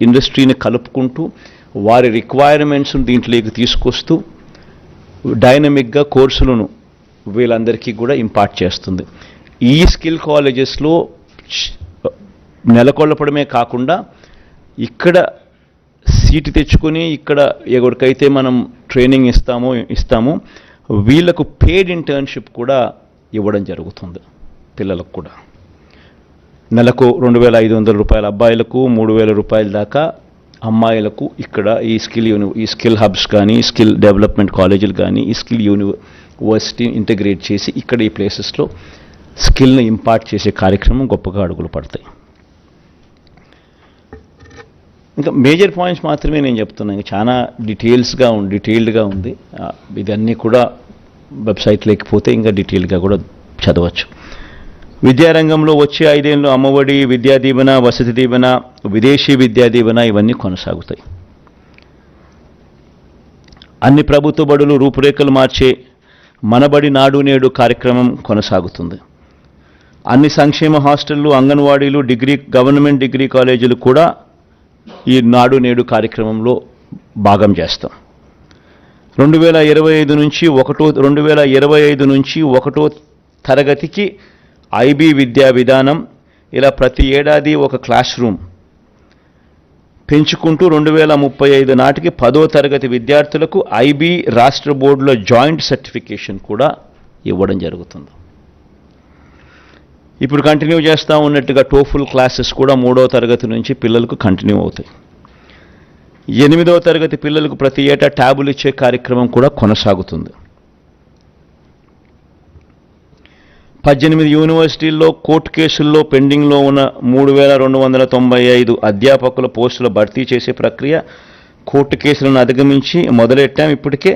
[SPEAKER 1] ఇండస్ట్రీని కలుపుకుంటూ వారి రిక్వైర్మెంట్స్ను దీంట్లోకి తీసుకొస్తూ డైనమిక్గా కోర్సులను వీళ్ళందరికీ కూడా ఇంపార్ట్ చేస్తుంది. ఈ స్కిల్ కాలేజెస్లో నెలకొల్పడమే కాకుండా ఇక్కడ సీటు తెచ్చుకొని ఇక్కడ ఎవరికైతే మనం ట్రైనింగ్ ఇస్తామో వీళ్ళకు పెయిడ్ ఇంటర్న్షిప్ కూడా ఇవ్వడం జరుగుతుంది. పిల్లలకు కూడా నెలకు 2,500 రూపాయల అబ్బాయిలకు, 3,000 రూపాయల దాకా అమ్మాయిలకు ఇక్కడ ఈ స్కిల్ హబ్స్ కానీ, స్కిల్ డెవలప్మెంట్ కాలేజీలు కానీ, ఈ స్కిల్ యూనివర్సిటీ ఇంటిగ్రేట్ చేసి ఇక్కడ ఈ ప్లేసెస్లో స్కిల్ని ఇంపార్ట్ చేసే కార్యక్రమం గొప్పగా అడుగులు పడతాయి. ఇంకా మేజర్ పాయింట్స్ మాత్రమే నేను చెప్తున్నాను, చాలా డీటెయిల్డ్గా ఉంది. ఇదన్నీ కూడా వెబ్సైట్ లేకపోతే ఇంకా డీటెయిల్గా కూడా చదవచ్చు. విద్యారంగంలో వచ్చే 5 ఏళ్ళు అమ్మఒడి, విద్యా దీవెన, వసతి దీవెన, విదేశీ విద్యా దీవెన ఇవన్నీ కొనసాగుతాయి. అన్ని ప్రభుత్వ బడులు రూపురేఖలు మార్చే మనబడి నాడు నేడు కార్యక్రమం కొనసాగుతుంది. అన్ని సంక్షేమ హాస్టళ్లు, అంగన్వాడీలు, గవర్నమెంట్ డిగ్రీ కాలేజీలు కూడా ఈ నాడు నేడు కార్యక్రమంలో భాగం చేస్తాం. 2025 నుంచి 1వ తరగతికి ఐబీ విద్యా విధానం, ఇలా ప్రతి ఏడాది ఒక క్లాస్ రూమ్ పెంచుకుంటూ 2035 నాటికి 10వ తరగతి విద్యార్థులకు ఐబీ రాష్ట్ర బోర్డులో జాయింట్ సర్టిఫికేషన్ కూడా ఇవ్వడం జరుగుతుంది. ఇప్పుడు కంటిన్యూ చేస్తూ ఉన్నట్టుగా టోఫుల్ క్లాసెస్ కూడా 3వ తరగతి నుంచి పిల్లలకు కంటిన్యూ అవుతాయి. 8వ తరగతి పిల్లలకు ప్రతి ఏటా ట్యాబులు ఇచ్చే కార్యక్రమం కూడా కొనసాగుతుంది. 18 యూనివర్సిటీల్లో కోర్టు కేసుల్లో పెండింగ్లో ఉన్న 3,295 అధ్యాపకుల పోస్టుల భర్తీ చేసే ప్రక్రియ కోర్టు కేసులను అధిగమించి మొదలెట్టాం. ఇప్పటికే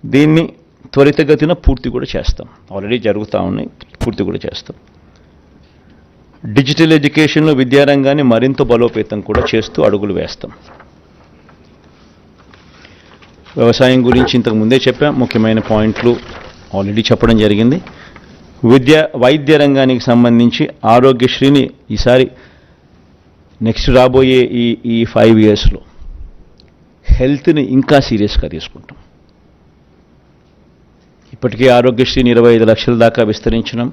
[SPEAKER 1] దీన్ని త్వరితగతిన పూర్తి కూడా చేస్తాం. ఆల్రెడీ జరుగుతూ ఉన్నాయి, పూర్తి కూడా చేస్తాం. డిజిటల్ ఎడ్యుకేషన్లో విద్యారంగాన్ని మరింత బలోపేతం కూడా చేస్తూ అడుగులు వేస్తాం. వ్యవసాయం గురించి ఇంతకు ముందే చెప్పాం, ముఖ్యమైన పాయింట్లు ఆల్రెడీ చెప్పడం జరిగింది. వైద్య రంగానికి సంబంధించి ఆరోగ్యశ్రీని ఈసారి నెక్స్ట్ రాబోయే ఈ 5 ఇయర్స్లో హెల్త్ని ఇంకా సీరియస్గా తీసుకుంటాం. ఇప్పటికే ఆరోగ్యశ్రీని 25 లక్షల దాకా విస్తరించడం,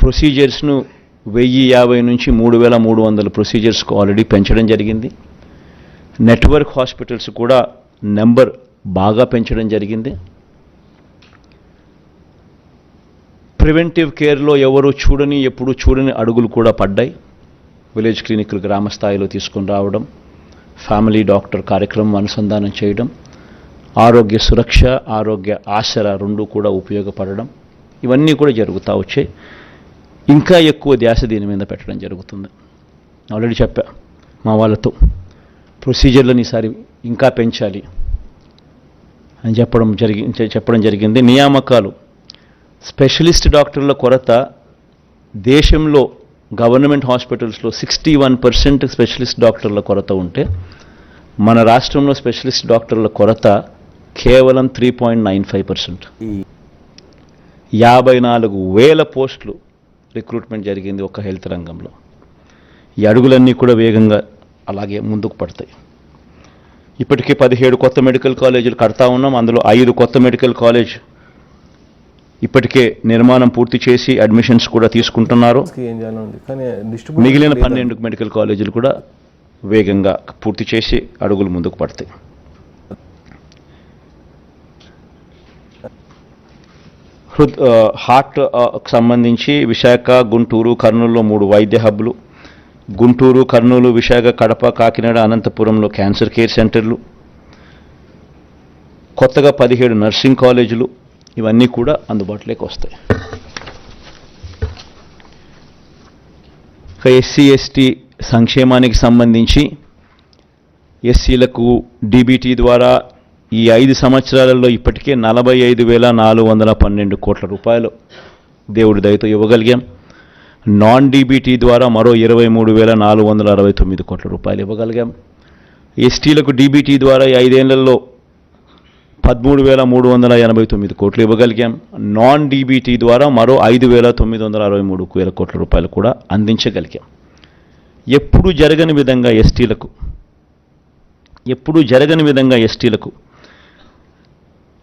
[SPEAKER 1] ప్రొసీజర్స్ను 1,050 నుంచి 3,300 ప్రొసీజర్స్కు ఆల్రెడీ పెంచడం జరిగింది. నెట్వర్క్ హాస్పిటల్స్ కూడా నెంబర్ బాగా పెంచడం జరిగింది. ప్రివెంటివ్ కేర్లో ఎప్పుడూ చూడని అడుగులు కూడా పడ్డాయి. విలేజ్ క్లినిక్లు గ్రామ స్థాయిలో తీసుకుని రావడం, ఫ్యామిలీ డాక్టర్ కార్యక్రమం అనుసంధానం చేయడం, ఆరోగ్య సురక్ష, ఆరోగ్య ఆసరా 2 కూడా ఉపయోగపడడం, ఇవన్నీ కూడా జరుగుతూ వచ్చాయి. ఇంకా ఎక్కువ ధ్యాస దీని మీద పెట్టడం జరుగుతుంది. ఆల్రెడీ చెప్పా మా వాళ్ళతో, ప్రొసీజర్లను ఈసారి ఇంకా పెంచాలి అని చెప్పడం జరిగింది. నియామకాలు, స్పెషలిస్ట్ డాక్టర్ల కొరత దేశంలో గవర్నమెంట్ హాస్పిటల్స్లో 61% స్పెషలిస్ట్ డాక్టర్ల కొరత ఉంటే మన రాష్ట్రంలో స్పెషలిస్ట్ డాక్టర్ల కొరత కేవలం 3.95%. 54,000 పోస్టులు రిక్రూట్మెంట్ జరిగింది ఒక హెల్త్ రంగంలో. ఈ అడుగులన్నీ కూడా వేగంగా అలాగే ముందుకు పడతాయి. ఇప్పటికే 17 కొత్త మెడికల్ కాలేజీలు కడతా ఉన్నాం. అందులో 5 కొత్త మెడికల్ కాలేజ్ ఇప్పటికే నిర్మాణం పూర్తి చేసి అడ్మిషన్స్ కూడా తీసుకుంటున్నారు. మిగిలిన 12 మెడికల్ కాలేజీలు కూడా వేగంగా పూర్తి చేసి అడుగులు ముందుకు పడతాయి. హార్ట్ సంబంధించి విశాఖ, గుంటూరు, కర్నూలులో 3 వైద్య హబ్లు, గుంటూరు, కర్నూలు, విశాఖ, కడప, కాకినాడ, అనంతపురంలో క్యాన్సర్ కేర్ సెంటర్లు, కొత్తగా 17 నర్సింగ్ కాలేజీలు, ఇవన్నీ కూడా అందుబాటులోకి వస్తాయి. ఎస్సీ ఎస్టీ సంక్షేమానికి సంబంధించి ఎస్సీలకు డీబీటీ ద్వారా ఈ 5 సంవత్సరాలలో ఇప్పటికే 45,412 కోట్ల రూపాయలు దేవుడి దయతో ఇవ్వగలిగాం. నాన్ డీబీటీ ద్వారా మరో 23,469 కోట్ల రూపాయలు ఇవ్వగలిగాం. ఎస్టీలకు డీబీటీ ద్వారా ఈ 5 ఏళ్లలో 13,389 కోట్లు ఇవ్వగలిగాం. నాన్ డీబీటీ ద్వారా మరో 5,963 కోట్ల రూపాయలు కూడా అందించగలిగాం. ఎప్పుడూ జరగని విధంగా ఎస్టీలకు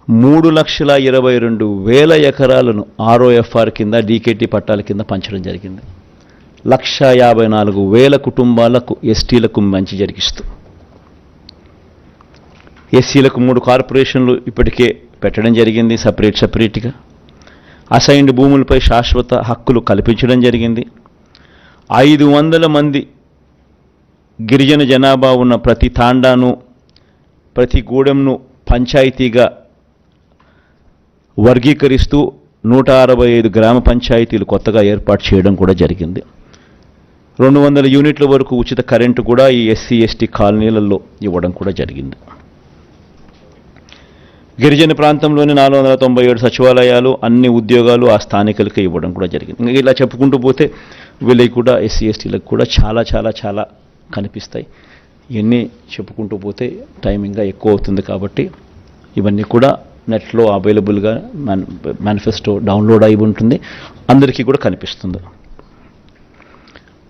[SPEAKER 1] 3,22,000 ఎకరాలను ఆర్ఓఎఫ్ఆర్ కింద, డీకేటీ పట్టాల కింద పంచడం జరిగింది. 1,54,000 కుటుంబాలకు ఎస్టీలకు మంచి జరిగిస్తూ ఎస్సీలకు 3 కార్పొరేషన్లు ఇప్పటికే పెట్టడం జరిగింది. సపరేట్గా అసైన్డ్ భూములపై శాశ్వత హక్కులు కల్పించడం జరిగింది. 500 మంది గిరిజన జనాభా ఉన్న ప్రతి తాండాను, ప్రతి గూడెంను పంచాయతీగా వర్గీకరిస్తూ 165 గ్రామ పంచాయతీలు కొత్తగా ఏర్పాటు చేయడం కూడా జరిగింది. 200 యూనిట్ల వరకు ఉచిత కరెంటు కూడా ఈ ఎస్సీ ఎస్టీ కాలనీలలో ఇవ్వడం కూడా జరిగింది. గిరిజన ప్రాంతంలోని 497 సచివాలయాలు, అన్ని ఉద్యోగాలు ఆ స్థానికులకే ఇవ్వడం కూడా జరిగింది. ఇలా చెప్పుకుంటూ పోతే వీళ్ళకి కూడా ఎస్సీ ఎస్టీలకు కూడా చాలా చాలా చాలా కనిపిస్తాయి. ఇవన్నీ చెప్పుకుంటూ పోతే టైం ఇంకా ఎక్కువ అవుతుంది. కాబట్టి ఇవన్నీ కూడా నెట్లో అవైలబుల్గా మేనిఫెస్టో డౌన్లోడ్ అయి ఉంటుంది, అందరికీ కూడా కనిపిస్తుంది.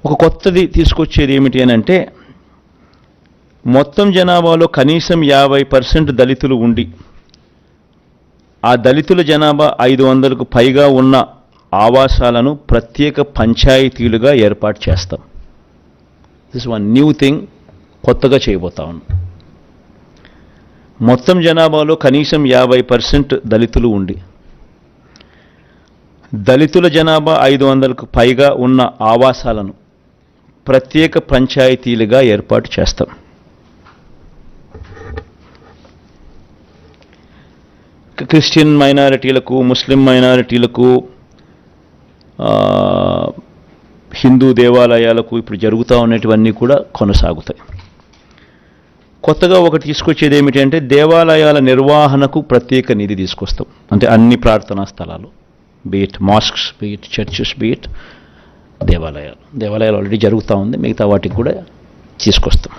[SPEAKER 1] ఒక కొత్తది తీసుకొచ్చేది ఏమిటి అని అంటే, మొత్తం జనాభాలో కనీసం 50% దళితులు ఉండి ఆ దళితుల జనాభా 500కు పైగా ఉన్న ఆవాసాలను ప్రత్యేక పంచాయతీలుగా ఏర్పాటు చేస్తాం. దిస్ వన్ న్యూ థింగ్, కొత్తగా చేయబోతా ఉన్నాం. మొత్తం జనాభాలో కనీసం 50% దళితులు ఉండి దళితుల జనాభా 500కు పైగా ఉన్న ఆవాసాలను ప్రత్యేక పంచాయతీలుగా ఏర్పాటు చేస్తాం. క్రిస్టియన్ మైనారిటీలకు, ముస్లిం మైనారిటీలకు, హిందూ దేవాలయాలకు ఇప్పుడు జరుగుతూ ఉన్నటువన్నీ కూడా కొనసాగుతాయి. కొత్తగా ఒకటి తీసుకొచ్చేది ఏమిటి అంటే, దేవాలయాల నిర్వహణకు ప్రత్యేక నిధి తీసుకొస్తాం. అంటే అన్ని ప్రార్థనా స్థలాలు, beat masks, beat churches, beat దేవాలయాలు ఆల్రెడీ జరుగుతూ ఉంది, మిగతా వాటికి కూడా తీసుకొస్తాం.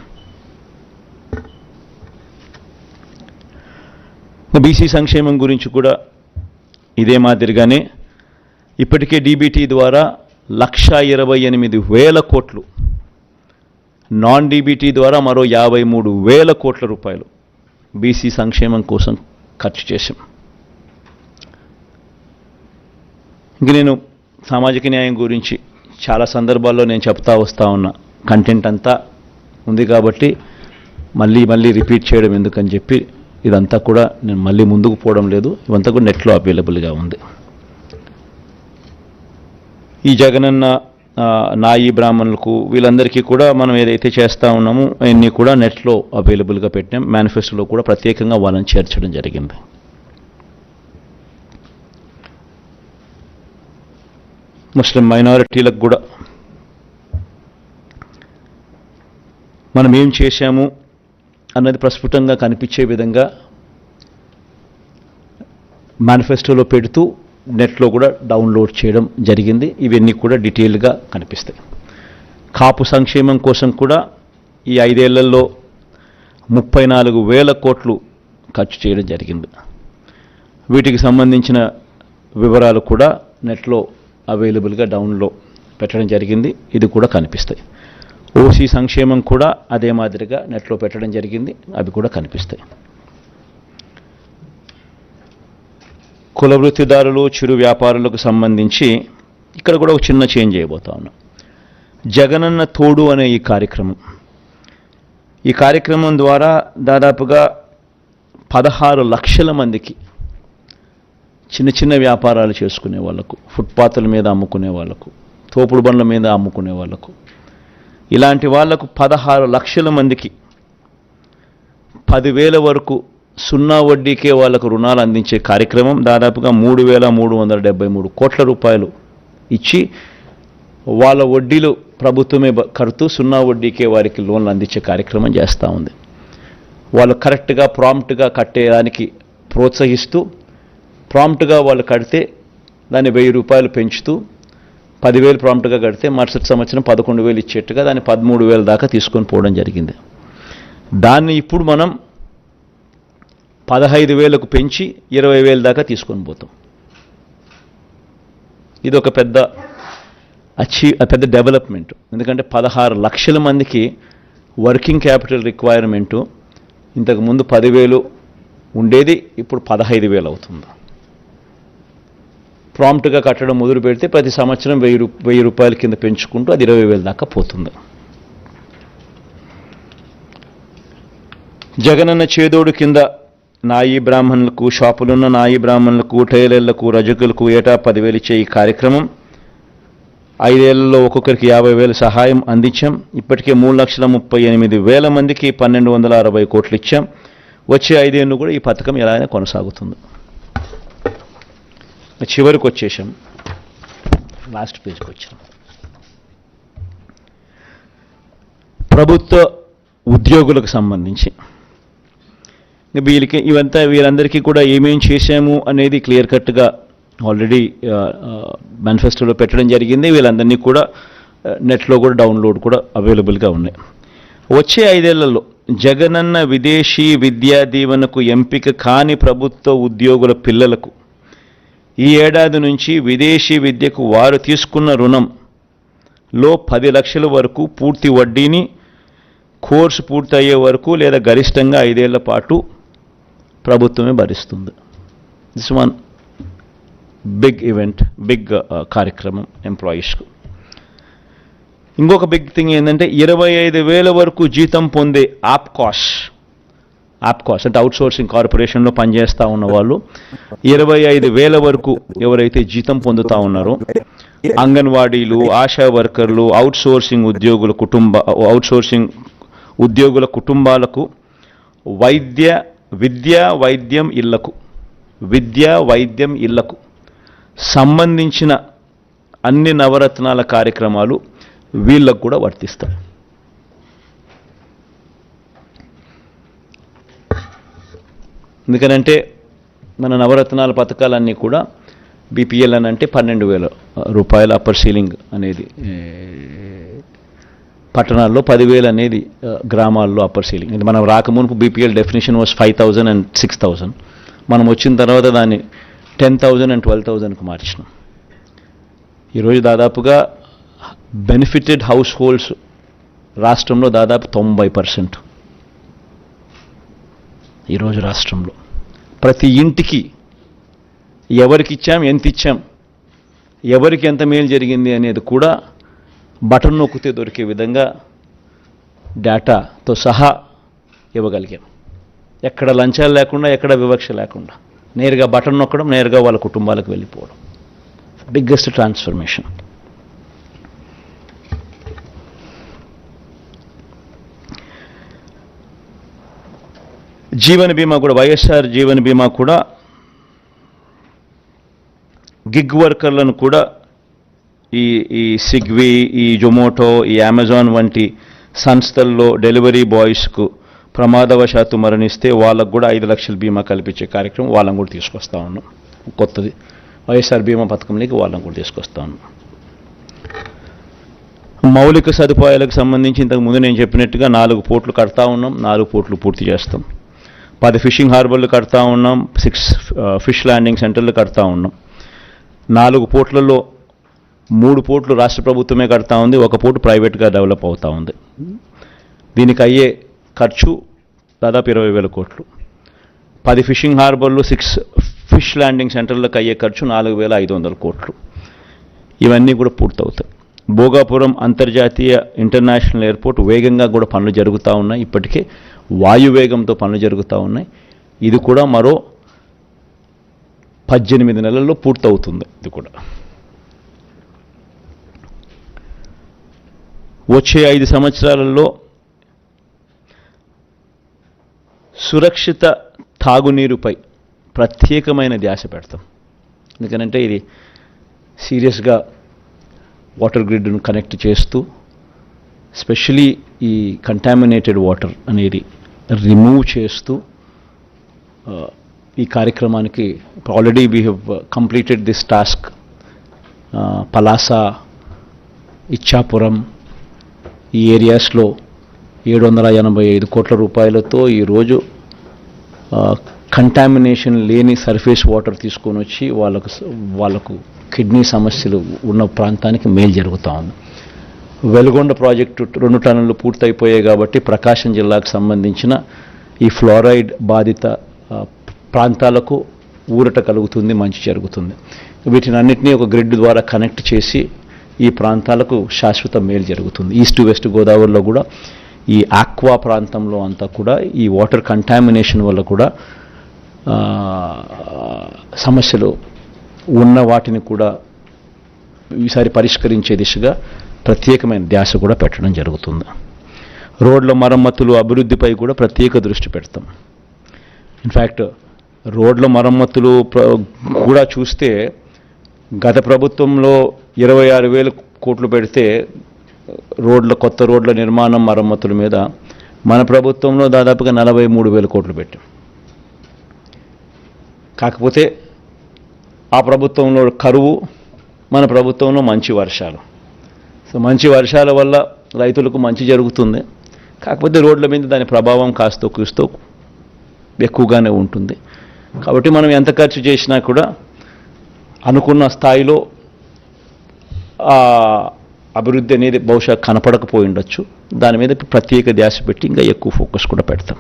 [SPEAKER 1] బీసీ సంక్షేమం గురించి కూడా ఇదే మాదిరిగానే ఇప్పటికే డీబీటీ ద్వారా 1,28,000 కోట్లు, నాన్ డీబీటీ ద్వారా మరో 53,000 కోట్ల రూపాయలు బీసీ సంక్షేమం కోసం ఖర్చు చేశాం. ఇంక నేను సామాజిక న్యాయం గురించి చాలా సందర్భాల్లో నేను చెప్తా వస్తూ ఉన్నా, కంటెంట్ అంతా ఉంది కాబట్టి మళ్ళీ రిపీట్ చేయడం ఎందుకని చెప్పి ఇదంతా కూడా నేను మళ్ళీ ముందుకు పోవడం లేదు. ఇవంతా కూడా నెట్లో అవైలబుల్గా ఉంది. ఈ జగనన్న, నాయి బ్రాహ్మణులకు, వీళ్ళందరికీ కూడా మనం ఏదైతే చేస్తూ ఉన్నామో అన్నీ కూడా నెట్లో అవైలబుల్గా పెట్టాం. మేనిఫెస్టోలో కూడా ప్రత్యేకంగా వాళ్ళని చేర్చడం జరిగింది. ముస్లిం మైనారిటీలకు కూడా మనం ఏం చేశాము, అన్నది ప్రస్ఫుటంగా కనిపించే విధంగా మేనిఫెస్టోలో పెడుతూ నెట్లో కూడా డౌన్లోడ్ చేయడం జరిగింది. ఇవన్నీ కూడా డీటెయిల్గా కనిపిస్తాయి. కాపు సంక్షేమం కోసం కూడా ఈ 5 ఏళ్లలో 34,000 కోట్లు ఖర్చు చేయడం జరిగింది. వీటికి సంబంధించిన వివరాలు కూడా నెట్లో అవైలబుల్గా డౌన్లో పెట్టడం జరిగింది. ఇది కూడా కనిపిస్తాయి. ఓసీ సంక్షేమం కూడా అదే మాదిరిగా నెట్లో పెట్టడం జరిగింది. అవి కూడా కనిపిస్తాయి. కుల వృత్తిదారులు, చిరు వ్యాపారులకు సంబంధించి ఇక్కడ కూడా ఒక చిన్న చేంజ్ చేయబోతా ఉన్నాం. జగనన్న తోడు అనే ఈ కార్యక్రమం ద్వారా దాదాపుగా 16 లక్షల మందికి చిన్న చిన్న వ్యాపారాలు చేసుకునే వాళ్ళకు, ఫుట్పాత్ల మీద అమ్ముకునే వాళ్ళకు, తోపుడు బండ్ల మీద అమ్ముకునే వాళ్ళకు, ఇలాంటి వాళ్లకు 16 లక్షల మందికి 10,000 వరకు సున్నా వడ్డీకే వాళ్లకు రుణాలు అందించే కార్యక్రమం దాదాపుగా 3,373 కోట్ల రూపాయలు ఇచ్చి వాళ్ళ వడ్డీలు ప్రభుత్వమే కడుతూ సున్నా వడ్డీకే వారికి లోన్లు అందించే కార్యక్రమం చేస్తూ ఉంది. వాళ్ళు కరెక్ట్గా ప్రాంప్ట్గా కట్టేదానికి ప్రోత్సహిస్తూ, ప్రాంప్ట్గా వాళ్ళు కడితే దాన్ని 1,000 రూపాయలు పెంచుతూ 10,000 ప్రాంప్ట్గా కడితే మరుసటి సంవత్సరం 11,000 ఇచ్చేట్టుగా దాన్ని 13,000 దాకా తీసుకొని పోవడం జరిగింది. దాన్ని ఇప్పుడు మనం 15,000కు పెంచి 20,000 దాకా తీసుకొని పోతాం. ఇది ఒక పెద్ద డెవలప్మెంట్. ఎందుకంటే 16 లక్షల మందికి వర్కింగ్ క్యాపిటల్ రిక్వైర్మెంటు ఇంతకుముందు 10,000 ఉండేది, ఇప్పుడు 15,000 అవుతుంది. ప్రాంప్ట్గా కట్టడం మొదలు పెడితే ప్రతి సంవత్సరం 1,000 రూపాయల కింద పెంచుకుంటూ అది 20,000 దాకా పోతుంది. జగనన్న చేదోడు కింద నాయి బ్రాహ్మణులకు, షాపులున్న నాయి బ్రాహ్మణులకు, టైలర్లకు, రజకులకు ఏటా 10,000 ఇచ్చే ఈ కార్యక్రమం 5 ఏళ్లలో ఒక్కొక్కరికి 50,000 సహాయం అందించాం. ఇప్పటికే 3,38,000 మందికి 1,260 కోట్లు ఇచ్చాం. వచ్చే 5 ఏళ్ళు కూడా ఈ పథకం ఎలాగైనా కొనసాగుతుంది. చివరికి వచ్చేసాం, లాస్ట్ పేజ్కి వచ్చాం. ప్రభుత్వ ఉద్యోగులకు సంబంధించి వీరందరికీ కూడా ఏమేం చేశాము అనేది క్లియర్ కట్గా ఆల్రెడీ మేనిఫెస్టోలో పెట్టడం జరిగింది. వీళ్ళందరినీ కూడా నెట్లో కూడా డౌన్లోడ్ కూడా అవైలబుల్గా ఉన్నాయి. వచ్చే 5 ఏళ్లలో జగనన్న విదేశీ విద్యా దీవెనకు ఎంపిక కాని ప్రభుత్వ ఉద్యోగుల పిల్లలకు ఈ ఏడాది నుంచి విదేశీ విద్యకు వారు తీసుకున్న రుణంలో 10 లక్షల వరకు పూర్తి వడ్డీని కోర్సు పూర్తయ్యే వరకు లేదా గరిష్టంగా 5 ఏళ్ల పాటు ప్రభుత్వమే భరిస్తుంది. This one big event, big కార్యక్రమం ఎంప్లాయీస్కు. ఇంకొక బిగ్ థింగ్ ఏంటంటే 25,000 వరకు జీతం పొందే ఆప్కాస్ అంటే అవుట్సోర్సింగ్ కార్పొరేషన్లో పనిచేస్తూ ఉన్న వాళ్ళు 25,000 వరకు ఎవరైతే జీతం పొందుతూ ఉన్నారో అంగన్వాడీలు, ఆశా వర్కర్లు, అవుట్సోర్సింగ్ ఉద్యోగుల కుటుంబాలకు విద్యా వైద్యం ఇళ్లకు సంబంధించిన అన్ని నవరత్నాల కార్యక్రమాలు వీళ్ళకు కూడా వర్తిస్తాయి. ఎందుకనంటే మన నవరత్నాల పథకాలన్నీ కూడా బీపీఎల్ అని అంటే 12,000 రూపాయల అప్పర్ సీలింగ్ అనేది పట్టణాల్లో, 10,000 అనేది గ్రామాల్లో అప్పర్ సీలింగ్. ఇది మనం రాకమునుపు బీపీఎల్ డెఫినేషన్ వాజ్ 5,000 and 6,000. మనం వచ్చిన తర్వాత దాన్ని 10,000 and 12,000కు మార్చినాం. ఈరోజు దాదాపుగా బెనిఫిటెడ్ హౌస్ హోల్డ్స్ రాష్ట్రంలో దాదాపు 90%. ఈరోజు రాష్ట్రంలో ప్రతి ఇంటికి ఎవరికి ఇచ్చాం, ఎంత ఇచ్చాం, ఎవరికి ఎంత మేలు జరిగింది అనేది కూడా బటన్ నొక్కితే దొరికే విధంగా డేటాతో సహా ఇవ్వగలిగాం. ఎక్కడ లంచాలు లేకుండా, ఎక్కడ వివక్ష లేకుండా నేరుగా బటన్ నొక్కడం, నేరుగా వాళ్ళ కుటుంబాలకు వెళ్ళిపోవడం. Biggest transformation. జీవన బీమా కూడా, వైఎస్ఆర్ జీవన బీమా కూడా గిగ్ వర్కర్లను కూడా ఈ స్విగ్గీ, ఈ జొమాటో, ఈ అమెజాన్ వంటి సంస్థల్లో డెలివరీ బాయ్స్కు ప్రమాదవశాత్తు మరణిస్తే వాళ్ళకు కూడా 5 లక్షల బీమా కల్పించే కార్యక్రమం వాళ్ళని కూడా తీసుకొస్తా ఉన్నాం. కొత్తది వైఎస్ఆర్ బీమా పథకంలోకి వాళ్ళని కూడా తీసుకొస్తా ఉన్నాం. మౌలిక సదుపాయాలకు సంబంధించి ఇంతకుముందు నేను చెప్పినట్టుగా 4 పోర్ట్లు కడతా ఉన్నాం. 4 పోర్ట్లు పూర్తి చేస్తాం. 10 ఫిషింగ్ హార్బర్లు కడతా ఉన్నాం. 6 ఫిష్ ల్యాండింగ్ సెంటర్లు కడతా ఉన్నాం. 4 పోర్ట్లలో 3 పోర్ట్లు రాష్ట్ర ప్రభుత్వమే కడతా ఉంది. 1 పోర్టు ప్రైవేట్గా డెవలప్ అవుతూ ఉంది. దీనికి అయ్యే ఖర్చు దాదాపు 20,000 కోట్లు. 10 ఫిషింగ్ హార్బర్లు 6 ఫిష్ ల్యాండింగ్ సెంటర్లకు అయ్యే ఖర్చు 4,500 కోట్లు. ఇవన్నీ కూడా పూర్తవుతాయి. భోగాపురం అంతర్జాతీయ ఇంటర్నేషనల్ ఎయిర్పోర్ట్ వేగంగా కూడా పనులు జరుగుతూ ఉన్నాయి. ఇప్పటికే వాయువేగంతో పనులు జరుగుతూ ఉన్నాయి. ఇది కూడా మరో 18 నెలల్లో పూర్తవుతుంది. ఇది కూడా వచ్చే 5 సంవత్సరాలలో సురక్షిత తాగునీరుపై ప్రత్యేకమైన ధ్యాస పెడతాం. ఎందుకనంటే ఇది సీరియస్గా వాటర్ గ్రిడ్ను కనెక్ట్ చేస్తూ స్పెషలీ ఈ కంటామినేటెడ్ వాటర్ అనేది రిమూవ్ చేస్తూ ఈ కార్యక్రమానికి already we have completed this task. Palasa, Ichchapuram ఈ ఏరియాస్లో 785 కోట్ల రూపాయలతో ఈరోజు కంటామినేషన్ లేని సర్ఫేస్ వాటర్ తీసుకొని వచ్చి వాళ్ళకు కిడ్నీ సమస్యలు ఉన్న ప్రాంతానికి మేలు జరుగుతూ ఉంది. వెలుగొండ ప్రాజెక్టు 2 టన్నులు పూర్తయిపోయాయి కాబట్టి ప్రకాశం జిల్లాకు సంబంధించిన ఈ ఫ్లోరైడ్ బాధిత ప్రాంతాలకు ఊరట కలుగుతుంది, మంచి జరుగుతుంది. వీటిని అన్నింటినీ ఒక గ్రిడ్ ద్వారా కనెక్ట్ చేసి ఈ ప్రాంతాలకు శాశ్వత మేలు జరుగుతుంది. ఈస్ట్ వెస్ట్ గోదావరిలో కూడా ఈ ఆక్వా ప్రాంతంలో అంతా కూడా ఈ వాటర్ కంటామినేషన్ వల్ల కూడా సమస్యలు ఉన్న వాటిని కూడా ఈసారి పరిష్కరించే దిశగా ప్రత్యేకమైన ధ్యాస కూడా పెట్టడం జరుగుతుంది. రోడ్ల మరమ్మతులు అభివృద్ధిపై కూడా ప్రత్యేక దృష్టి పెడతాం. ఇన్ఫ్యాక్ట్ రోడ్ల మరమ్మతులు కూడా చూస్తే గత ప్రభుత్వంలో 26,000 కోట్లు పెడితే కొత్త రోడ్ల నిర్మాణం మరమ్మతుల మీద మన ప్రభుత్వంలో దాదాపుగా 43,000 కోట్లు పెట్టాం. కాకపోతే ఆ ప్రభుత్వంలో కరువు, మన ప్రభుత్వంలో మంచి వర్షాలు. సో మంచి వర్షాల వల్ల రైతులకు మంచి జరుగుతుంది. కాకపోతే రోడ్ల మీద దాని ప్రభావం కాస్తో కూస్తో ఎక్కువగానే ఉంటుంది. కాబట్టి మనం ఎంత ఖర్చు చేసినా కూడా అనుకున్న స్థాయిలో అభివృద్ధి అనేది బహుశా కనపడకపోయి ఉండొచ్చు. దాని మీద ప్రత్యేక ధ్యాస పెట్టి ఇంకా ఎక్కువ ఫోకస్ కూడా పెడతాం.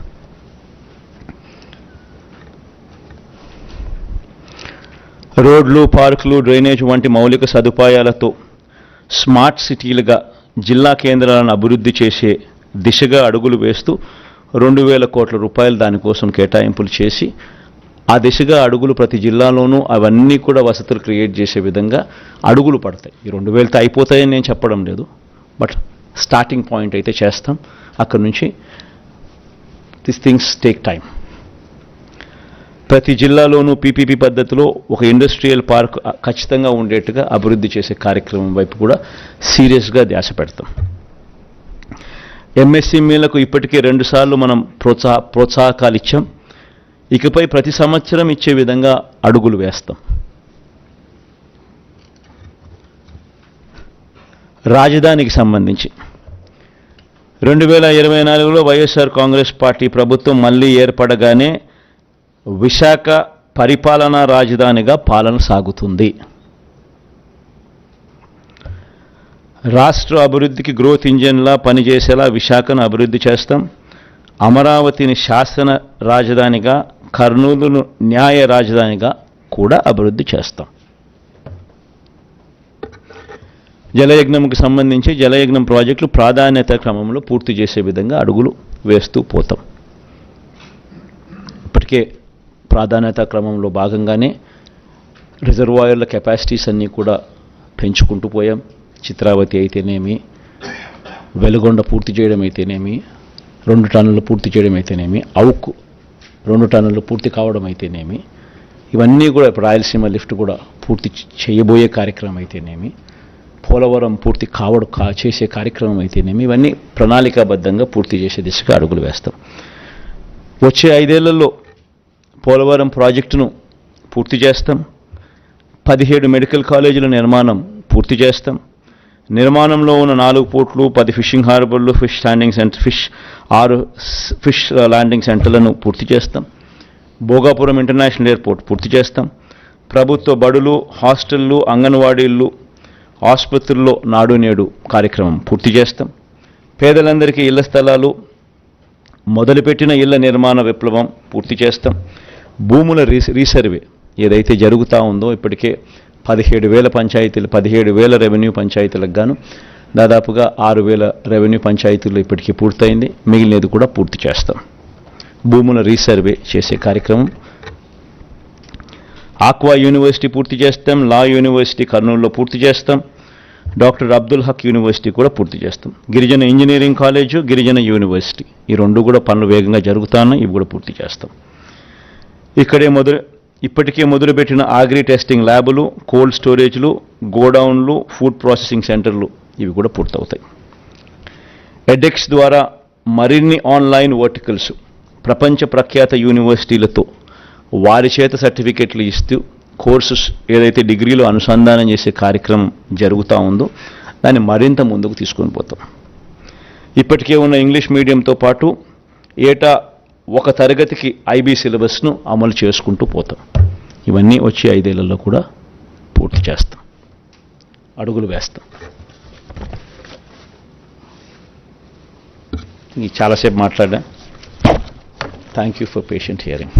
[SPEAKER 1] రోడ్లు, పార్కులు, డ్రైనేజ్ వంటి మౌలిక సదుపాయాలతో స్మార్ట్ సిటీలుగా జిల్లా కేంద్రాలను అభివృద్ధి చేసే దిశగా అడుగులు వేస్తూ 2,000 కోట్ల రూపాయలు దానికోసం కేటాయింపులు చేసి ఆ దిశగా అడుగులు ప్రతి జిల్లాలోనూ అవన్నీ కూడా వసతులు క్రియేట్ చేసే విధంగా అడుగులు పడతాయి. ఈ 2,000తో అయిపోతాయని నేను చెప్పడం లేదు, బట్ స్టార్టింగ్ పాయింట్ అయితే చేస్తాం. అక్కడి నుంచి దిస్ థింగ్స్ టేక్ టైం. ప్రతి జిల్లాలోనూ పీపీపీ పద్ధతిలో ఒక ఇండస్ట్రియల్ పార్క్ ఖచ్చితంగా ఉండేట్టుగా అభివృద్ధి చేసే కార్యక్రమం వైపు కూడా సీరియస్గా ధ్యాస పెడతాం. ఎంఎస్ఎంఈలకు ఇప్పటికే 2 సార్లు మనం ప్రోత్సాహకాలు ఇచ్చాం. ఇకపై ప్రతి సంవత్సరం ఇచ్చే విధంగా అడుగులు వేస్తాం. రాజధానికి సంబంధించి 2024లో వైఎస్ఆర్ కాంగ్రెస్ పార్టీ ప్రభుత్వం మళ్ళీ ఏర్పడగానే విశాఖ పరిపాలనా రాజధానిగా పాలన సాగుతుంది. రాష్ట్ర అభివృద్ధికి గ్రోత్ ఇంజిన్లా పనిచేసేలా విశాఖను అభివృద్ధి చేస్తాం. అమరావతిని శాసన రాజధానిగా, కర్నూలును న్యాయ రాజధానిగా కూడా అభివృద్ధి చేస్తాం. జలయజ్ఞంకి సంబంధించి జలయజ్ఞం ప్రాజెక్టులు ప్రాధాన్యత క్రమంలో పూర్తి చేసే విధంగా అడుగులు వేస్తూ పోతాం. ఇప్పటికే ప్రాధాన్యత క్రమంలో భాగంగానే రిజర్వాయర్ల కెపాసిటీస్ అన్నీ కూడా పెంచుకుంటూ పోయాం. చిత్రావతి అయితేనేమి, వెలుగొండ పూర్తి చేయడం అయితేనేమి, 2 టన్నులు పూర్తి చేయడం అయితేనేమి, అవుకు 2 టన్నులు పూర్తి కావడం అయితేనేమి, ఇవన్నీ కూడా రాయలసీమ లిఫ్ట్ కూడా పూర్తి చేయబోయే కార్యక్రమం అయితేనేమి, పోలవరం పూర్తి చేసే కార్యక్రమం అయితేనేమి, ఇవన్నీ ప్రణాళికాబద్ధంగా పూర్తి చేసే దిశగా అడుగులు వేస్తాం. వచ్చే 5 ఏళ్లలో పోలవరం ప్రాజెక్టును పూర్తి చేస్తాం. 17 మెడికల్ కాలేజీల నిర్మాణం పూర్తి చేస్తాం. నిర్మాణంలో ఉన్న 4 పోర్ట్లు, 10 ఫిషింగ్ హార్బర్లు, ఫిష్ ల్యాండింగ్ సెంటర్లను పూర్తి చేస్తాం. భోగాపురం ఇంటర్నేషనల్ ఎయిర్పోర్ట్ పూర్తి చేస్తాం. ప్రభుత్వ బడులు, హాస్టళ్ళు, అంగన్వాడీలు, ఆసుపత్రుల్లో నాడు నేడు కార్యక్రమం పూర్తి చేస్తాం. పేదలందరికీ ఇళ్ల స్థలాలు, మొదలుపెట్టిన ఇళ్ల నిర్మాణ విప్లవం పూర్తి చేస్తాం. భూముల రీసర్వే ఏదైతే జరుగుతూ ఉందో ఇప్పటికే 17,000 రెవెన్యూ పంచాయతీలకు గాను దాదాపుగా 6,000 రెవెన్యూ పంచాయతీలు ఇప్పటికీ పూర్తయింది. మిగిలినది కూడా పూర్తి చేస్తాం. భూముల రీసర్వే చేసే కార్యక్రమం. ఆక్వా యూనివర్సిటీ పూర్తి చేస్తాం. లా యూనివర్సిటీ కర్నూలులో పూర్తి చేస్తాం. డాక్టర్ అబ్దుల్ హక్ యూనివర్సిటీ కూడా పూర్తి చేస్తాం. గిరిజన ఇంజనీరింగ్ కాలేజు, గిరిజన యూనివర్సిటీ ఈ 2 కూడా పనులు వేగంగా జరుగుతాయి. ఇవి కూడా పూర్తి చేస్తాం. ఇప్పటికే మొదలుపెట్టిన అగ్రి టెస్టింగ్ ల్యాబులు, కోల్డ్ స్టోరేజ్లు, గోడౌన్లు, ఫుడ్ ప్రాసెసింగ్ సెంటర్లు ఇవి కూడా పూర్తవుతాయి. ఎడెక్స్ ద్వారా మరిన్ని ఆన్లైన్ వర్టికల్స్ ప్రపంచ ప్రఖ్యాత యూనివర్సిటీలతో వారి చేత సర్టిఫికెట్లు ఇస్తూ కోర్సెస్ ఏదైతే డిగ్రీలో అనుసంధానం చేసే కార్యక్రమం జరుగుతూ ఉందో దాన్ని మరింత ముందుకు తీసుకొని పోతాం. ఇప్పటికే ఉన్న ఇంగ్లీష్ మీడియంతో పాటు ఏటా ఒక తరగతికి ఐబీ సిలబస్ను అమలు చేసుకుంటూ పోతాం. ఇవన్నీ వచ్చే 5 ఏళ్లలో కూడా పూర్తి చేస్తాం, అడుగులు వేస్తాం. చాలాసేపు మాట్లాడా. Thank you for patient hearing.